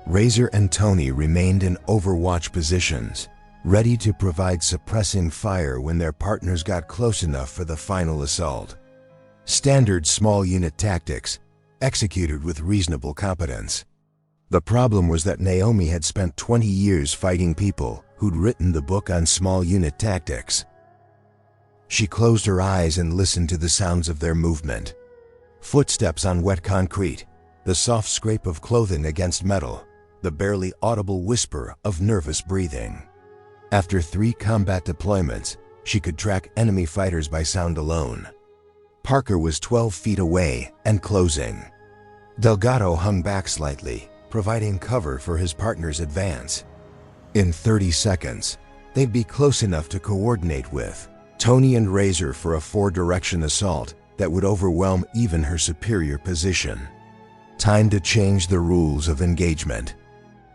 Razor and Tony remained in overwatch positions, ready to provide suppressing fire when their partners got close enough for the final assault. Standard small unit tactics, executed with reasonable competence. The problem was that Naomi had spent 20 years fighting people who'd written the book on small unit tactics. She closed her eyes and listened to the sounds of their movement. Footsteps on wet concrete, the soft scrape of clothing against metal, the barely audible whisper of nervous breathing. After 3 combat deployments, she could track enemy fighters by sound alone. Parker was 12 feet away and closing. Delgado hung back slightly, providing cover for his partner's advance. In 30 seconds, they'd be close enough to coordinate with Tony and Razor for a 4-direction assault that would overwhelm even her superior position. Time to change the rules of engagement.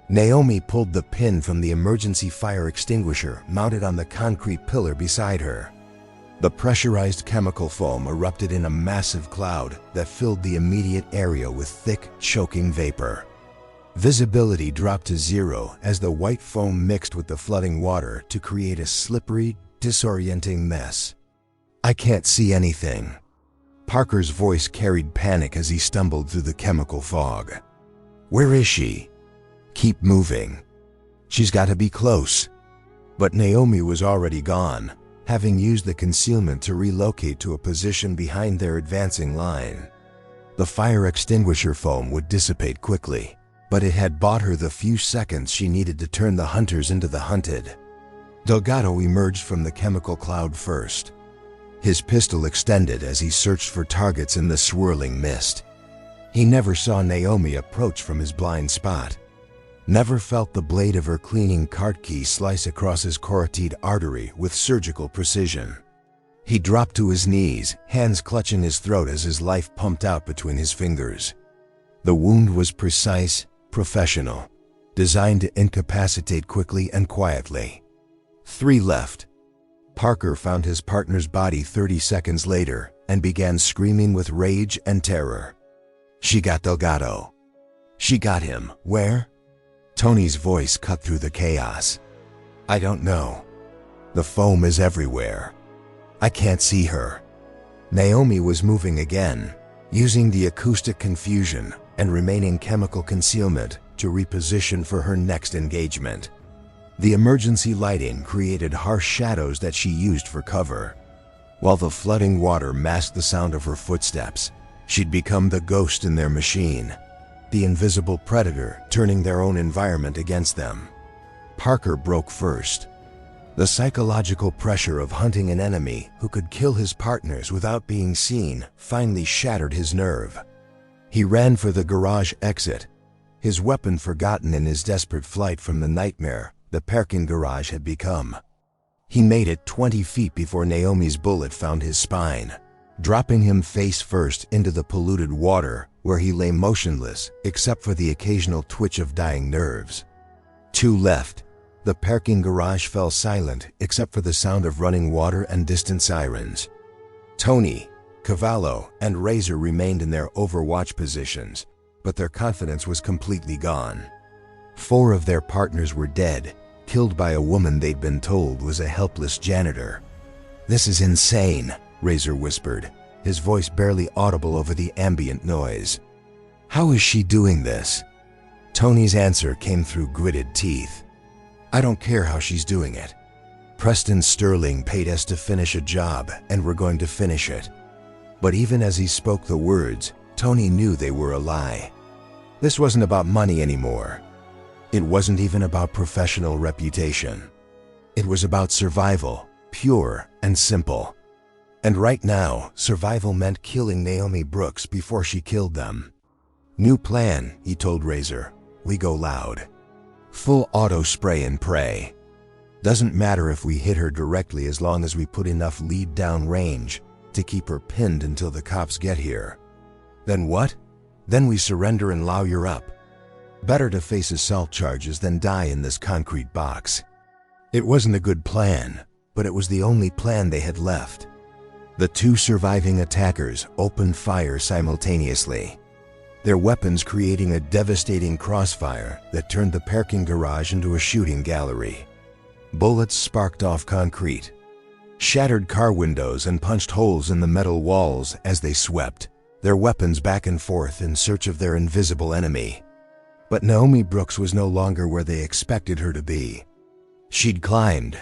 Naomi pulled the pin from the emergency fire extinguisher mounted on the concrete pillar beside her. The pressurized chemical foam erupted in a massive cloud that filled the immediate area with thick, choking vapor. Visibility dropped to zero as the white foam mixed with the flooding water to create a slippery, disorienting mess. "I can't see anything." Parker's voice carried panic as he stumbled through the chemical fog. "Where is she?" "Keep moving. She's got to be close." But Naomi was already gone, having used the concealment to relocate to a position behind their advancing line. The fire extinguisher foam would dissipate quickly, but it had bought her the few seconds she needed to turn the hunters into the hunted. Delgado emerged from the chemical cloud first. His pistol extended as he searched for targets in the swirling mist. He never saw Naomi approach from his blind spot, never felt the blade of her cleaning cart key slice across his carotid artery with surgical precision. He dropped to his knees, hands clutching his throat as his life pumped out between his fingers. The wound was precise, professional, designed to incapacitate quickly and quietly. 3 left. Parker found his partner's body 30 seconds later and began screaming with rage and terror. "She got Delgado. She got him. Where?" Tony's voice cut through the chaos. "I don't know. The foam is everywhere. I can't see her." Naomi was moving again, using the acoustic confusion and remaining chemical concealment to reposition for her next engagement. The emergency lighting created harsh shadows that she used for cover. While the flooding water masked the sound of her footsteps, she'd become the ghost in their machine, the invisible predator turning their own environment against them. Parker broke first. The psychological pressure of hunting an enemy who could kill his partners without being seen finally shattered his nerve. He ran for the garage exit, his weapon forgotten in his desperate flight from the nightmare the parking garage had become. He made it 20 feet before Naomi's bullet found his spine, dropping him face first into the polluted water where he lay motionless except for the occasional twitch of dying nerves. 2 left. The parking garage fell silent except for the sound of running water and distant sirens. Tony, Cavallo, and Razor remained in their overwatch positions, but their confidence was completely gone. 4 of their partners were dead, killed by a woman they'd been told was a helpless janitor. "This is insane," Razor whispered, his voice barely audible over the ambient noise. "How is she doing this?" Tony's answer came through gritted teeth. "I don't care how she's doing it. Preston Sterling paid us to finish a job, and we're going to finish it." But even as he spoke the words, Tony knew they were a lie. This wasn't about money anymore. It wasn't even about professional reputation. It was about survival, pure and simple. And right now, survival meant killing Naomi Brooks before she killed them. "New plan," he told Razor. "We go loud. Full auto spray and pray. Doesn't matter if we hit her directly as long as we put enough lead down range to keep her pinned until the cops get here." "Then what?" "Then we surrender and lawyer up. Better to face assault charges than die in this concrete box." It wasn't a good plan, but it was the only plan they had left. The 2 surviving attackers opened fire simultaneously, their weapons creating a devastating crossfire that turned the parking garage into a shooting gallery. Bullets sparked off concrete, shattered car windows, and punched holes in the metal walls as they swept, their weapons back and forth in search of their invisible enemy. But Naomi Brooks was no longer where they expected her to be. She'd climbed.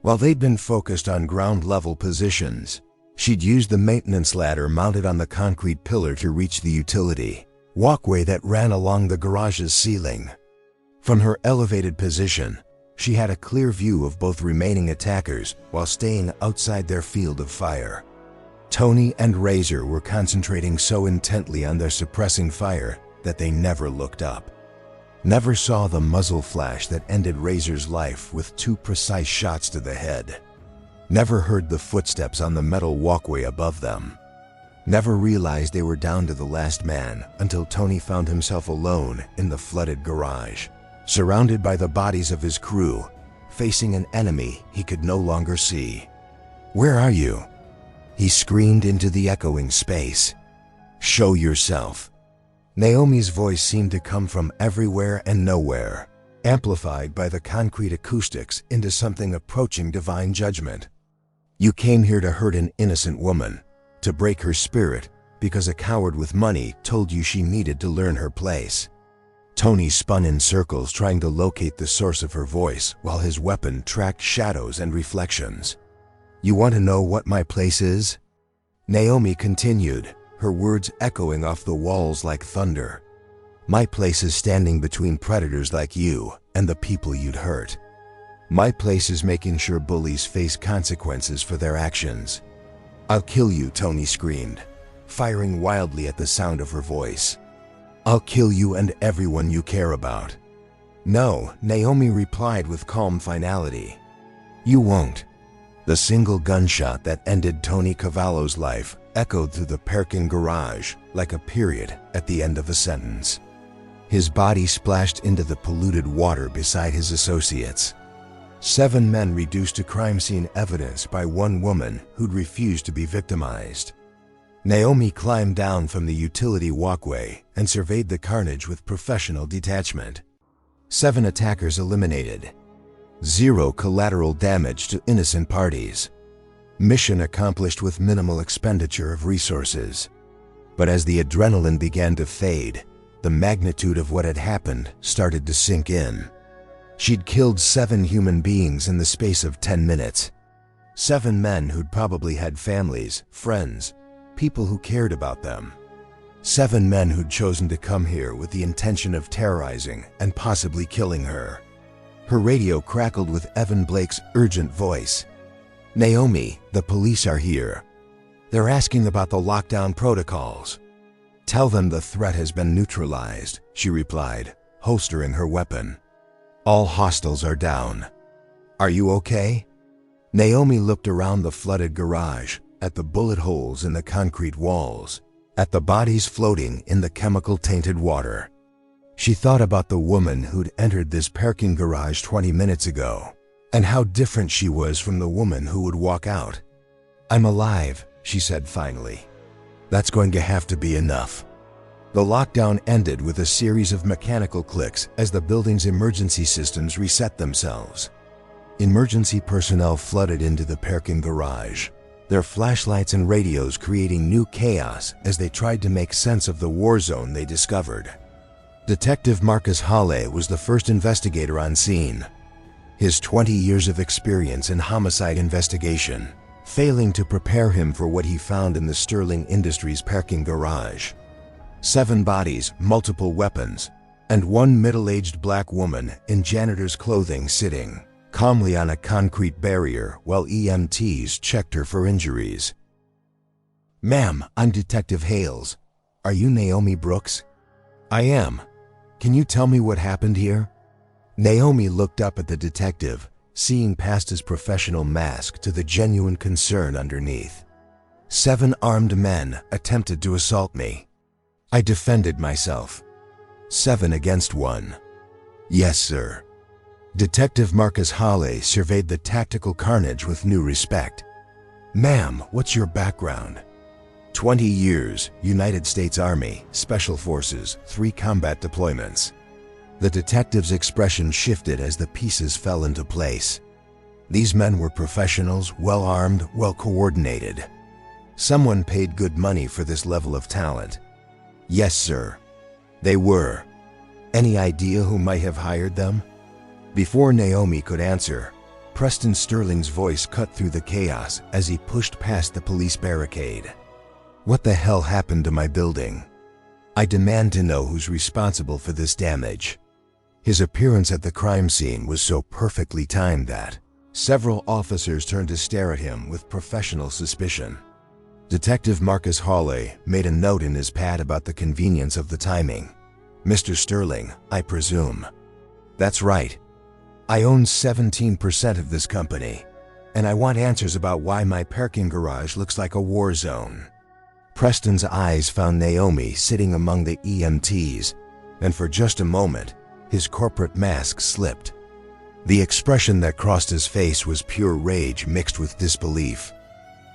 While they'd been focused on ground-level positions, she'd used the maintenance ladder mounted on the concrete pillar to reach the utility walkway that ran along the garage's ceiling. From her elevated position, she had a clear view of both remaining attackers while staying outside their field of fire. Tony and Razor were concentrating so intently on their suppressing fire that they never looked up. Never saw the muzzle flash that ended Razor's life with 2 precise shots to the head. Never heard the footsteps on the metal walkway above them. Never realized they were down to the last man until Tony found himself alone in the flooded garage, surrounded by the bodies of his crew, facing an enemy he could no longer see. Where are you?" He screamed into the echoing space. "Show yourself." Naomi's voice seemed to come from everywhere and nowhere, amplified by the concrete acoustics into something approaching divine judgment. "You came here to hurt an innocent woman, to break her spirit, because a coward with money told you she needed to learn her place." Tony spun in circles trying to locate the source of her voice while his weapon tracked shadows and reflections. "You want to know what my place is?" Naomi continued, her words echoing off the walls like thunder. "My place is standing between predators like you and the people you'd hurt. My place is making sure bullies face consequences for their actions." "I'll kill you," Tony screamed, firing wildly at the sound of her voice. "I'll kill you and everyone you care about." "No," Naomi replied with calm finality. "You won't." The single gunshot that ended Tony Cavallo's life echoed through the parking garage like a period at the end of a sentence. His body splashed into the polluted water beside his associates. 7 men reduced to crime scene evidence by one woman who'd refused to be victimized. Naomi climbed down from the utility walkway and surveyed the carnage with professional detachment. 7 attackers eliminated. 0 collateral damage to innocent parties. Mission accomplished with minimal expenditure of resources. But as the adrenaline began to fade, the magnitude of what had happened started to sink in. She'd killed 7 human beings in the space of 10 minutes. 7 men who'd probably had families, friends, people who cared about them. 7 men who'd chosen to come here with the intention of terrorizing and possibly killing her. Her radio crackled with Evan Blake's urgent voice. "Naomi, the police are here. They're asking about the lockdown protocols." "Tell them the threat has been neutralized," she replied, holstering her weapon. "All hostiles are down. Are you okay?" Naomi looked around the flooded garage, at the bullet holes in the concrete walls, at the bodies floating in the chemical-tainted water. She thought about the woman who'd entered this parking garage 20 minutes ago, and how different she was from the woman who would walk out. "I'm alive," she said finally. "That's going to have to be enough." The lockdown ended with a series of mechanical clicks as the building's emergency systems reset themselves. Emergency personnel flooded into the parking garage, their flashlights and radios creating new chaos as they tried to make sense of the war zone they discovered. Detective Marcus Hawley was the first investigator on scene, his 20 years of experience in homicide investigation failing to prepare him for what he found in the Sterling Industries parking garage. 7 bodies, multiple weapons, and one middle-aged black woman in janitor's clothing sitting calmly on a concrete barrier while EMTs checked her for injuries. "Ma'am, I'm Detective Hales. Are you Naomi Brooks?" "I am. Can you tell me what happened here?" Naomi looked up at the detective, seeing past his professional mask to the genuine concern underneath. 7 armed men attempted to assault me. I defended myself. 7 against 1. "Yes, sir." Detective Marcus Hawley surveyed the tactical carnage with new respect. "Ma'am, what's your background?" 20 years, United States Army, Special Forces, 3 combat deployments. The detective's expression shifted as the pieces fell into place. These men were professionals, well-armed, well-coordinated. Someone paid good money for this level of talent. "Yes, sir." They were. "Any idea who might have hired them?" Before Naomi could answer, Preston Sterling's voice cut through the chaos as he pushed past the police barricade. "What the hell happened to my building? I demand to know who's responsible for this damage." His appearance at the crime scene was so perfectly timed that several officers turned to stare at him with professional suspicion. Detective Marcus Hawley made a note in his pad about the convenience of the timing. "Mr. Sterling, I presume." "That's right. I own 17% of this company, and I want answers about why my parking garage looks like a war zone." Preston's eyes found Naomi sitting among the EMTs, and for just a moment, his corporate mask slipped. The expression that crossed his face was pure rage mixed with disbelief.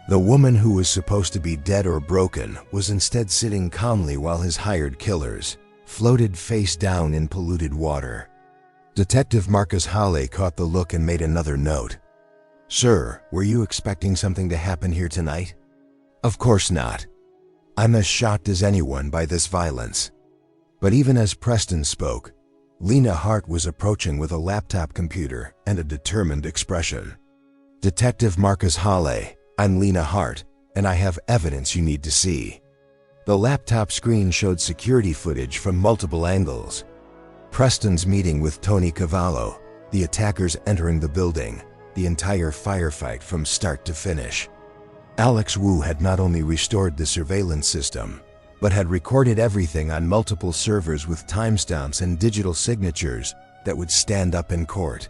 The woman who was supposed to be dead or broken was instead sitting calmly while his hired killers floated face down in polluted water. Detective Marcus Hawley caught the look and made another note. "Sir, were you expecting something to happen here tonight?" "Of course not. I'm as shocked as anyone by this violence." But even as Preston spoke, Lena Hart was approaching with a laptop computer and a determined expression. "Detective Marcus Hawley, I'm Lena Hart, and I have evidence you need to see." The laptop screen showed security footage from multiple angles. Preston's meeting with Tony Cavallo, the attackers entering the building, the entire firefight from start to finish. Alex Wu had not only restored the surveillance system, but had recorded everything on multiple servers with timestamps and digital signatures that would stand up in court.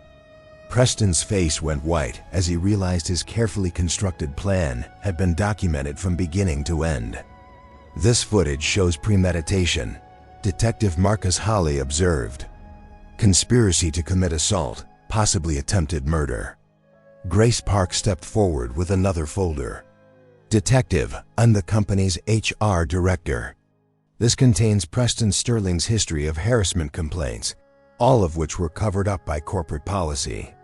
Preston's face went white as he realized his carefully constructed plan had been documented from beginning to end. "This footage shows premeditation," Detective Marcus Hawley observed. "Conspiracy to commit assault, possibly attempted murder." Grace Park stepped forward with another folder. "Detective, I'm the company's HR director. This contains Preston Sterling's history of harassment complaints, all of which were covered up by corporate policy."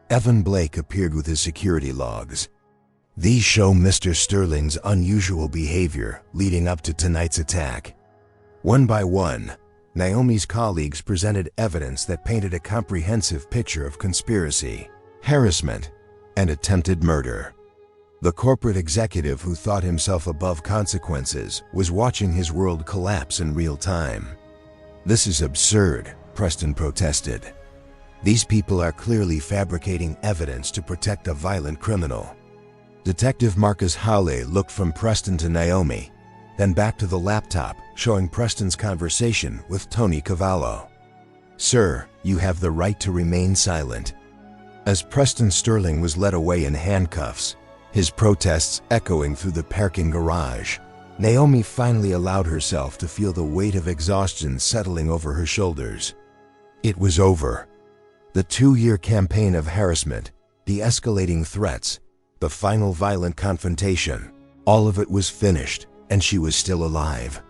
Evan Blake appeared with his security logs. "These show Mr. Sterling's unusual behavior leading up to tonight's attack." One by one, Naomi's colleagues presented evidence that painted a comprehensive picture of conspiracy, harassment, and attempted murder. The corporate executive who thought himself above consequences was watching his world collapse in real time. "This is absurd," Preston protested. "These people are clearly fabricating evidence to protect a violent criminal." Detective Marcus Hawley looked from Preston to Naomi, then back to the laptop, showing Preston's conversation with Tony Cavallo. "Sir, you have the right to remain silent." As Preston Sterling was led away in handcuffs, his protests echoing through the parking garage, Naomi finally allowed herself to feel the weight of exhaustion settling over her shoulders. It was over. The 2-year campaign of harassment, the escalating threats, the final violent confrontation, all of it was finished, and she was still alive.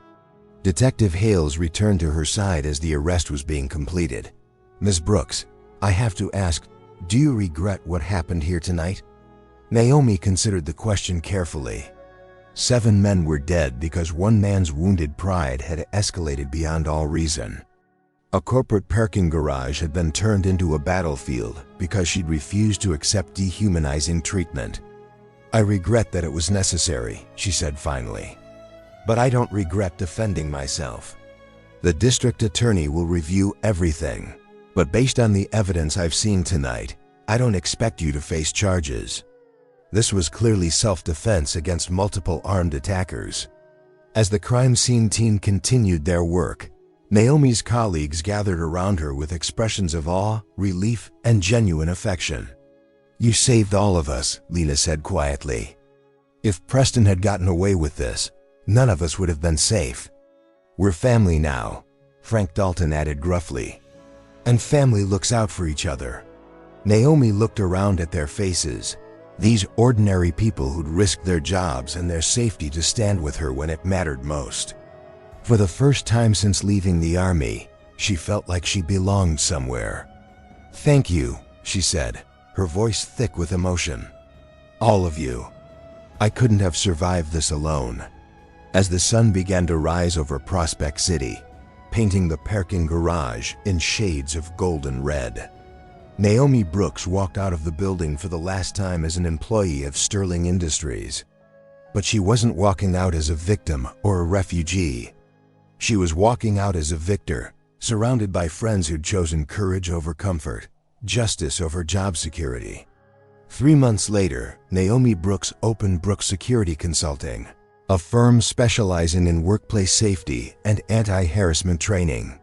Detective Hales returned to her side as the arrest was being completed. "Ms. Brooks, I have to ask, do you regret what happened here tonight?" Naomi considered the question carefully. 7 men were dead because one man's wounded pride had escalated beyond all reason. A corporate parking garage had been turned into a battlefield because she'd refused to accept dehumanizing treatment. "I regret that it was necessary," she said finally. "But I don't regret defending myself. The district attorney will review everything, but based on the evidence I've seen tonight, I don't expect you to face charges." This was clearly self-defense against multiple armed attackers. As the crime scene team continued their work, Naomi's colleagues gathered around her with expressions of awe, relief, and genuine affection. "You saved all of us," Lena said quietly. "If Preston had gotten away with this, none of us would have been safe." "We're family now," Frank Dalton added gruffly. "And family looks out for each other." Naomi looked around at their faces, these ordinary people who'd risked their jobs and their safety to stand with her when it mattered most. For the first time since leaving the army, she felt like she belonged somewhere. "Thank you," she said, her voice thick with emotion. "All of you. I couldn't have survived this alone." As the sun began to rise over Prospect City, painting the parking garage in shades of golden red, Naomi Brooks walked out of the building for the last time as an employee of Sterling Industries. But she wasn't walking out as a victim or a refugee. She was walking out as a victor, surrounded by friends who'd chosen courage over comfort, justice over job security. 3 months later, Naomi Brooks opened Brooks Security Consulting, a firm specializing in workplace safety and anti-harassment training.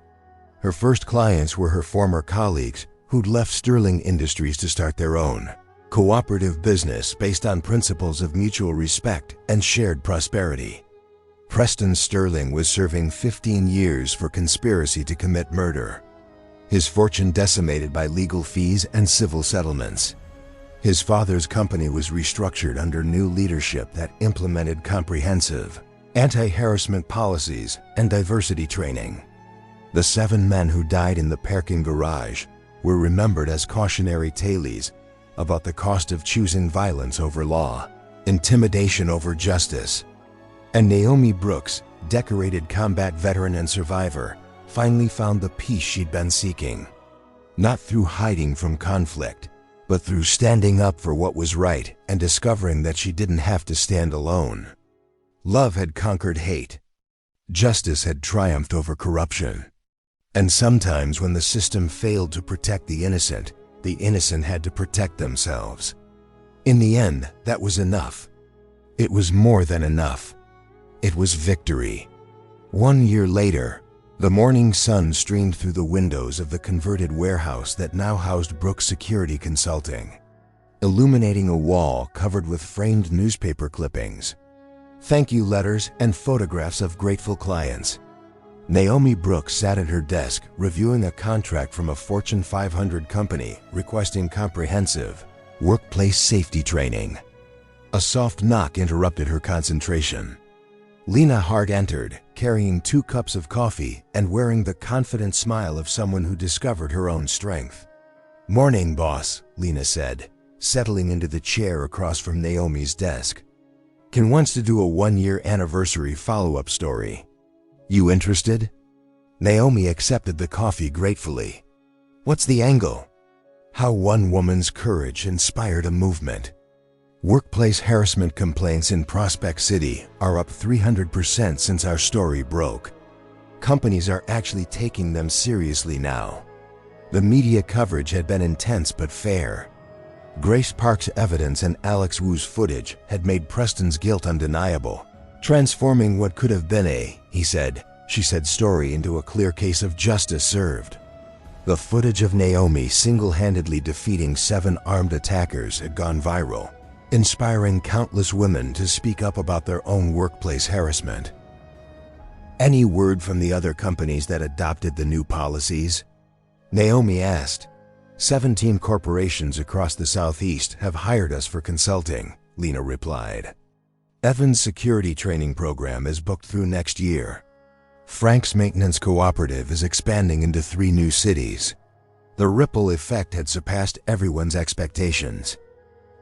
Her first clients were her former colleagues who'd left Sterling Industries to start their own cooperative business based on principles of mutual respect and shared prosperity. Preston Sterling was serving 15 years for conspiracy to commit murder, his fortune decimated by legal fees and civil settlements. His father's company was restructured under new leadership that implemented comprehensive anti-harassment policies and diversity training. The 7 men who died in the parking garage were remembered as cautionary tales about the cost of choosing violence over law, intimidation over justice. And Naomi Brooks, decorated combat veteran and survivor, finally found the peace she'd been seeking. Not through hiding from conflict, but through standing up for what was right and discovering that she didn't have to stand alone. Love had conquered hate. Justice had triumphed over corruption. And sometimes when the system failed to protect the innocent had to protect themselves. In the end, that was enough. It was more than enough. It was victory. 1 year later, the morning sun streamed through the windows of the converted warehouse that now housed Brooks Security Consulting, illuminating a wall covered with framed newspaper clippings, thank you letters, and photographs of grateful clients. Naomi Brooks sat at her desk reviewing a contract from a Fortune 500 company requesting comprehensive workplace safety training. A soft knock interrupted her concentration. Lena Hart entered, carrying 2 cups of coffee and wearing the confident smile of someone who discovered her own strength. "Morning, boss," Lena said, settling into the chair across from Naomi's desk. "Ken wants to do a 1-year anniversary follow-up story. You interested?" Naomi accepted the coffee gratefully. "What's the angle?" "How one woman's courage inspired a movement. Workplace harassment complaints in Prospect City are up 300% since our story broke. Companies are actually taking them seriously now. The media coverage had been intense but fair. Grace Park's evidence and Alex Wu's footage had made Preston's guilt undeniable, transforming what could have been a she said story into a clear case of justice served. The footage of Naomi single-handedly defeating 7 armed attackers had gone viral, inspiring countless women to speak up about their own workplace harassment. "Any word from the other companies that adopted the new policies?" Naomi asked. 17 corporations across the Southeast have hired us for consulting, Lena replied. Evan's security training program is booked through next year. Frank's Maintenance Cooperative is expanding into 3 new cities. The ripple effect had surpassed everyone's expectations.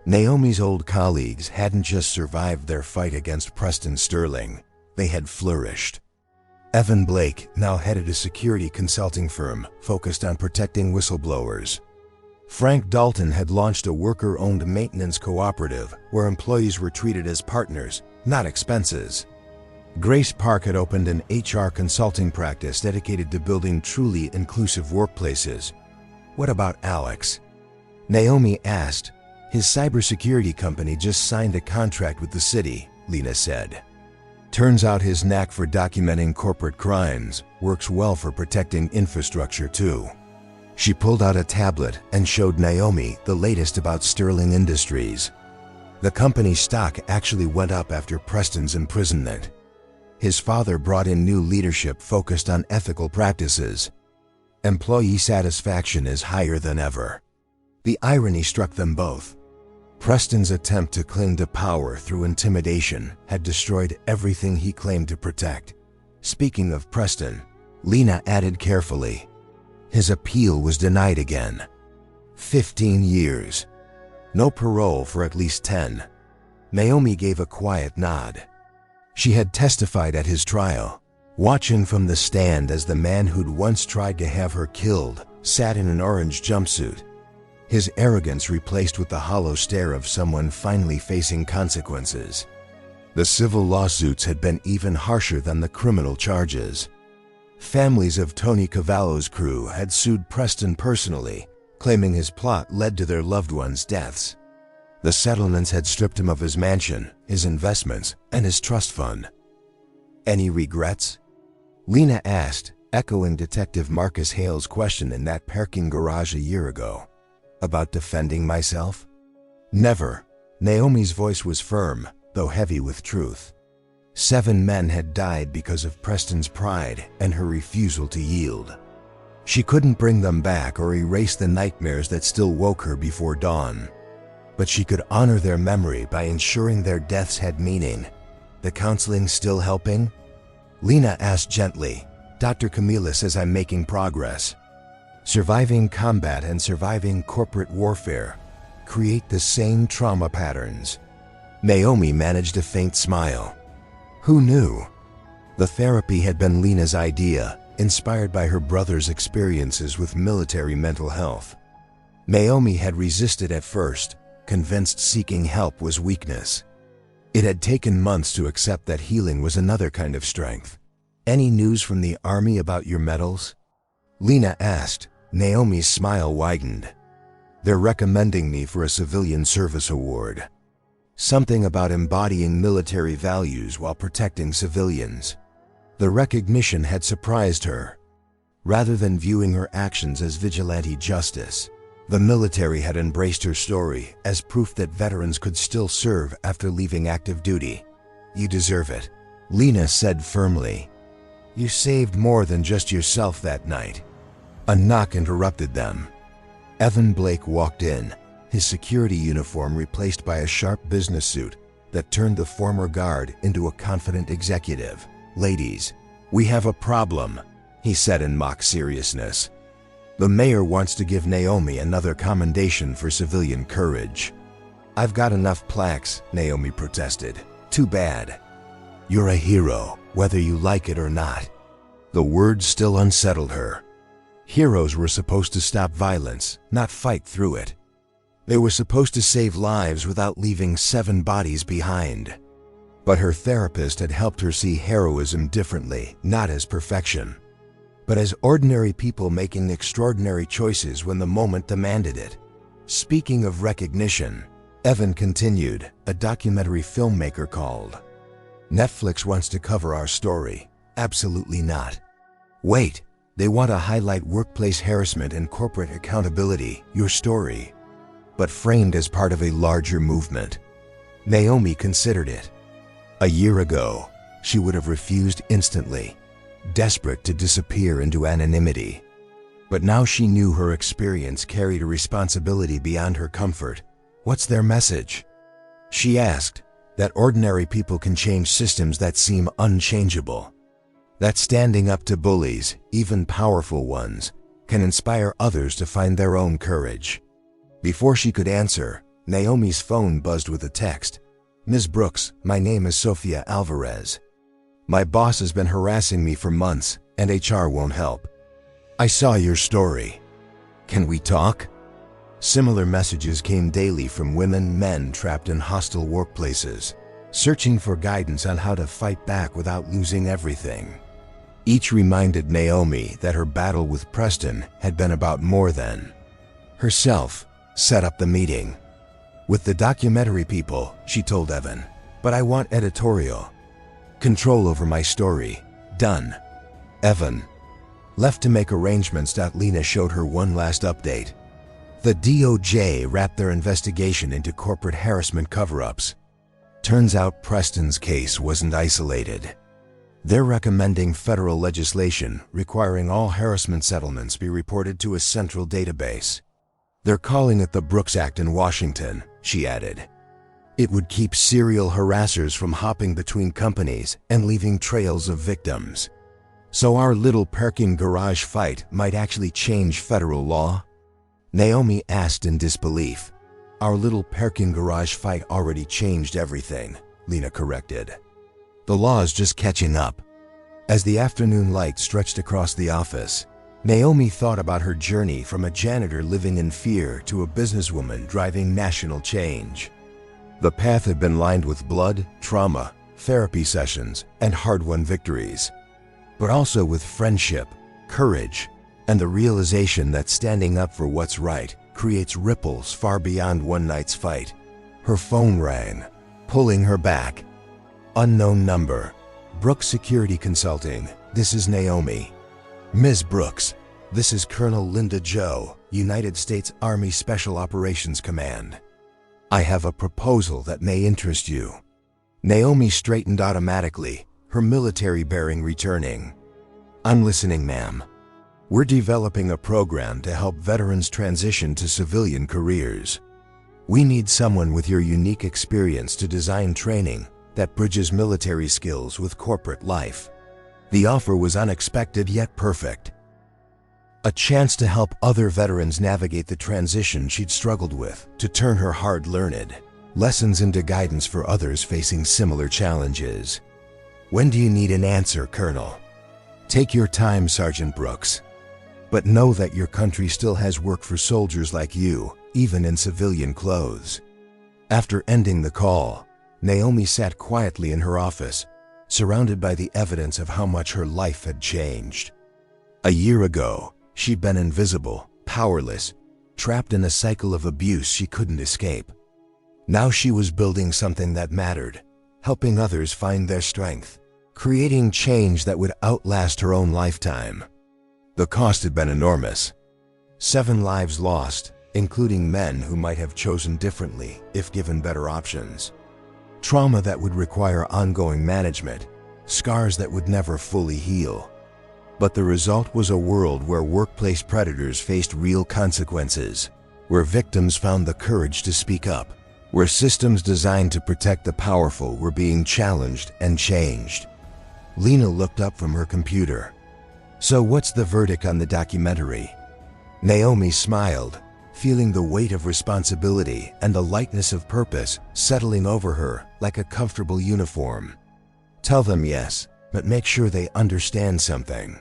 Naomi's old colleagues hadn't just survived their fight against Preston Sterling, they had flourished. Evan Blake now headed a security consulting firm focused on protecting whistleblowers. Frank Dalton had launched a worker-owned maintenance cooperative where employees were treated as partners, not expenses. Grace Park had opened an HR consulting practice dedicated to building truly inclusive workplaces. What about Alex? Naomi asked. His cybersecurity company just signed a contract with the city, Lena said. Turns out his knack for documenting corporate crimes works well for protecting infrastructure too. She pulled out a tablet and showed Naomi the latest about Sterling Industries. The company's stock actually went up after Preston's imprisonment. His father brought in new leadership focused on ethical practices. Employee satisfaction is higher than ever. The irony struck them both. Preston's attempt to cling to power through intimidation had destroyed everything he claimed to protect. Speaking of Preston, Lena added carefully, his appeal was denied again. 15 years. No parole for at least 10. Naomi gave a quiet nod. She had testified at his trial, watching from the stand as the man who'd once tried to have her killed sat in an orange jumpsuit, his arrogance replaced with the hollow stare of someone finally facing consequences. The civil lawsuits had been even harsher than the criminal charges. Families of Tony Cavallo's crew had sued Preston personally, claiming his plot led to their loved ones' deaths. The settlements had stripped him of his mansion, his investments, and his trust fund. Any regrets? Lena asked, echoing Detective Marcus Hale's question in that parking garage a year ago. About defending myself? Never. Naomi's voice was firm, though heavy with truth. 7 men had died because of Preston's pride and her refusal to yield. She couldn't bring them back or erase the nightmares that still woke her before dawn. but she could honor their memory by ensuring their deaths had meaning. The counseling still helping? Lena asked gently. Dr. Camila says I'm making progress. Surviving combat and surviving corporate warfare create the same trauma patterns. Naomi managed a faint smile. Who knew? The therapy had been Lena's idea, inspired by her brother's experiences with military mental health. Naomi had resisted at first, convinced seeking help was weakness. It had taken months to accept that healing was another kind of strength. Any news from the army about your medals? Lena asked. Naomi's smile widened. They're recommending me for a civilian service award. Something about embodying military values while protecting civilians. The recognition had surprised her. Rather than viewing her actions as vigilante justice, the military had embraced her story as proof that veterans could still serve after leaving active duty. You deserve it, Lena said firmly. You saved more than just yourself that night. A knock interrupted them. Evan Blake walked in, his security uniform replaced by a sharp business suit that turned the former guard into a confident executive. Ladies, we have a problem, he said in mock seriousness. The mayor wants to give Naomi another commendation for civilian courage. I've got enough plaques, Naomi protested. Too bad. You're a hero, whether you like it or not. The words still unsettled her. Heroes were supposed to stop violence, not fight through it. They were supposed to save lives without leaving 7 bodies behind. But her therapist had helped her see heroism differently, not as perfection, but as ordinary people making extraordinary choices when the moment demanded it. Speaking of recognition, Evan continued, a documentary filmmaker called. Netflix wants to cover our story. Absolutely not. Wait, they want to highlight workplace harassment and corporate accountability, your story, but framed as part of a larger movement. Naomi considered it. A year ago, she would have refused instantly, desperate to disappear into anonymity. But now she knew her experience carried a responsibility beyond her comfort. What's their message? She asked. That ordinary people can change systems that seem unchangeable. That standing up to bullies, even powerful ones, can inspire others to find their own courage. Before she could answer, Naomi's phone buzzed with a text. Ms. Brooks, my name is Sofia Alvarez. My boss has been harassing me for months, and HR won't help. I saw your story. Can we talk? Similar messages came daily from women, men trapped in hostile workplaces, searching for guidance on how to fight back without losing everything. Each reminded Naomi that her battle with Preston had been about more than herself. Set up the meeting. With the documentary people, she told Evan, but I want editorial control over my story. Done. Evan left to make arrangements. Lena showed her one last update. The DOJ wrapped their investigation into corporate harassment cover-ups. Turns out Preston's case wasn't isolated. They're recommending federal legislation requiring all harassment settlements be reported to a central database. They're calling it the Brooks Act in Washington, she added. It would keep serial harassers from hopping between companies and leaving trails of victims. So our little parking garage fight might actually change federal law? Naomi asked in disbelief. Our little parking garage fight already changed everything, Lena corrected. The law is just catching up. As the afternoon light stretched across the office, Naomi thought about her journey from a janitor living in fear to a businesswoman driving national change. The path had been lined with blood, trauma, therapy sessions, and hard-won victories, but also with friendship, courage, and the realization that standing up for what's right creates ripples far beyond one night's fight. Her phone rang, pulling her back. Unknown number. Brooks Security Consulting. This is Naomi. Ms. Brooks, this is Colonel Linda Joe, United States Army Special Operations Command. I have a proposal that may interest you. Naomi straightened automatically, her military bearing returning. I'm listening, ma'am. We're developing a program to help veterans transition to civilian careers. We need someone with your unique experience to design training that bridges military skills with corporate life. The offer was unexpected yet perfect. A chance to help other veterans navigate the transition she'd struggled with, to turn her hard-learned lessons into guidance for others facing similar challenges. When do you need an answer, Colonel? Take your time, Sergeant Brooks. But know that your country still has work for soldiers like you, even in civilian clothes. After ending the call, Naomi sat quietly in her office, surrounded by the evidence of how much her life had changed. A year ago, she'd been invisible, powerless, trapped in a cycle of abuse she couldn't escape. Now she was building something that mattered, helping others find their strength, creating change that would outlast her own lifetime. The cost had been enormous. 7 lives lost, including men who might have chosen differently if given better options. Trauma that would require ongoing management, scars that would never fully heal. But the result was a world where workplace predators faced real consequences, where victims found the courage to speak up, where systems designed to protect the powerful were being challenged and changed. Lena looked up from her computer. So what's the verdict on the documentary? Naomi smiled, feeling the weight of responsibility and the lightness of purpose settling over her like a comfortable uniform. Tell them yes, but make sure they understand something.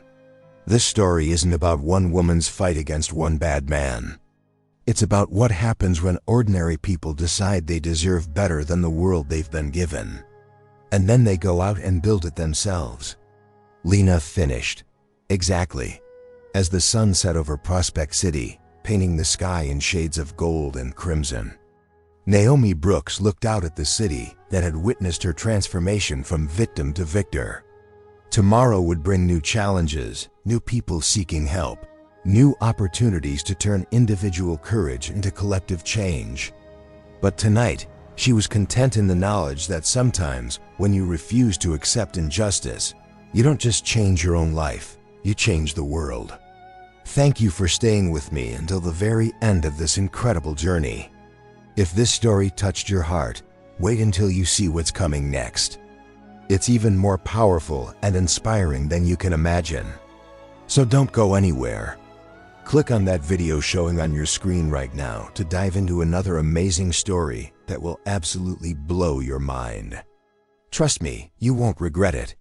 This story isn't about one woman's fight against one bad man. It's about what happens when ordinary people decide they deserve better than the world they've been given. And then they go out and build it themselves. Lena finished. Exactly. As the sun set over Prospect City, painting the sky in shades of gold and crimson, Naomi Brooks looked out at the city that had witnessed her transformation from victim to victor. Tomorrow would bring new challenges, new people seeking help, new opportunities to turn individual courage into collective change. But tonight, she was content in the knowledge that sometimes, when you refuse to accept injustice, you don't just change your own life, you change the world. Thank you for staying with me until the very end of this incredible journey. If this story touched your heart, wait until you see what's coming next. It's even more powerful and inspiring than you can imagine. So don't go anywhere. Click on that video showing on your screen right now to dive into another amazing story that will absolutely blow your mind. Trust me, you won't regret it.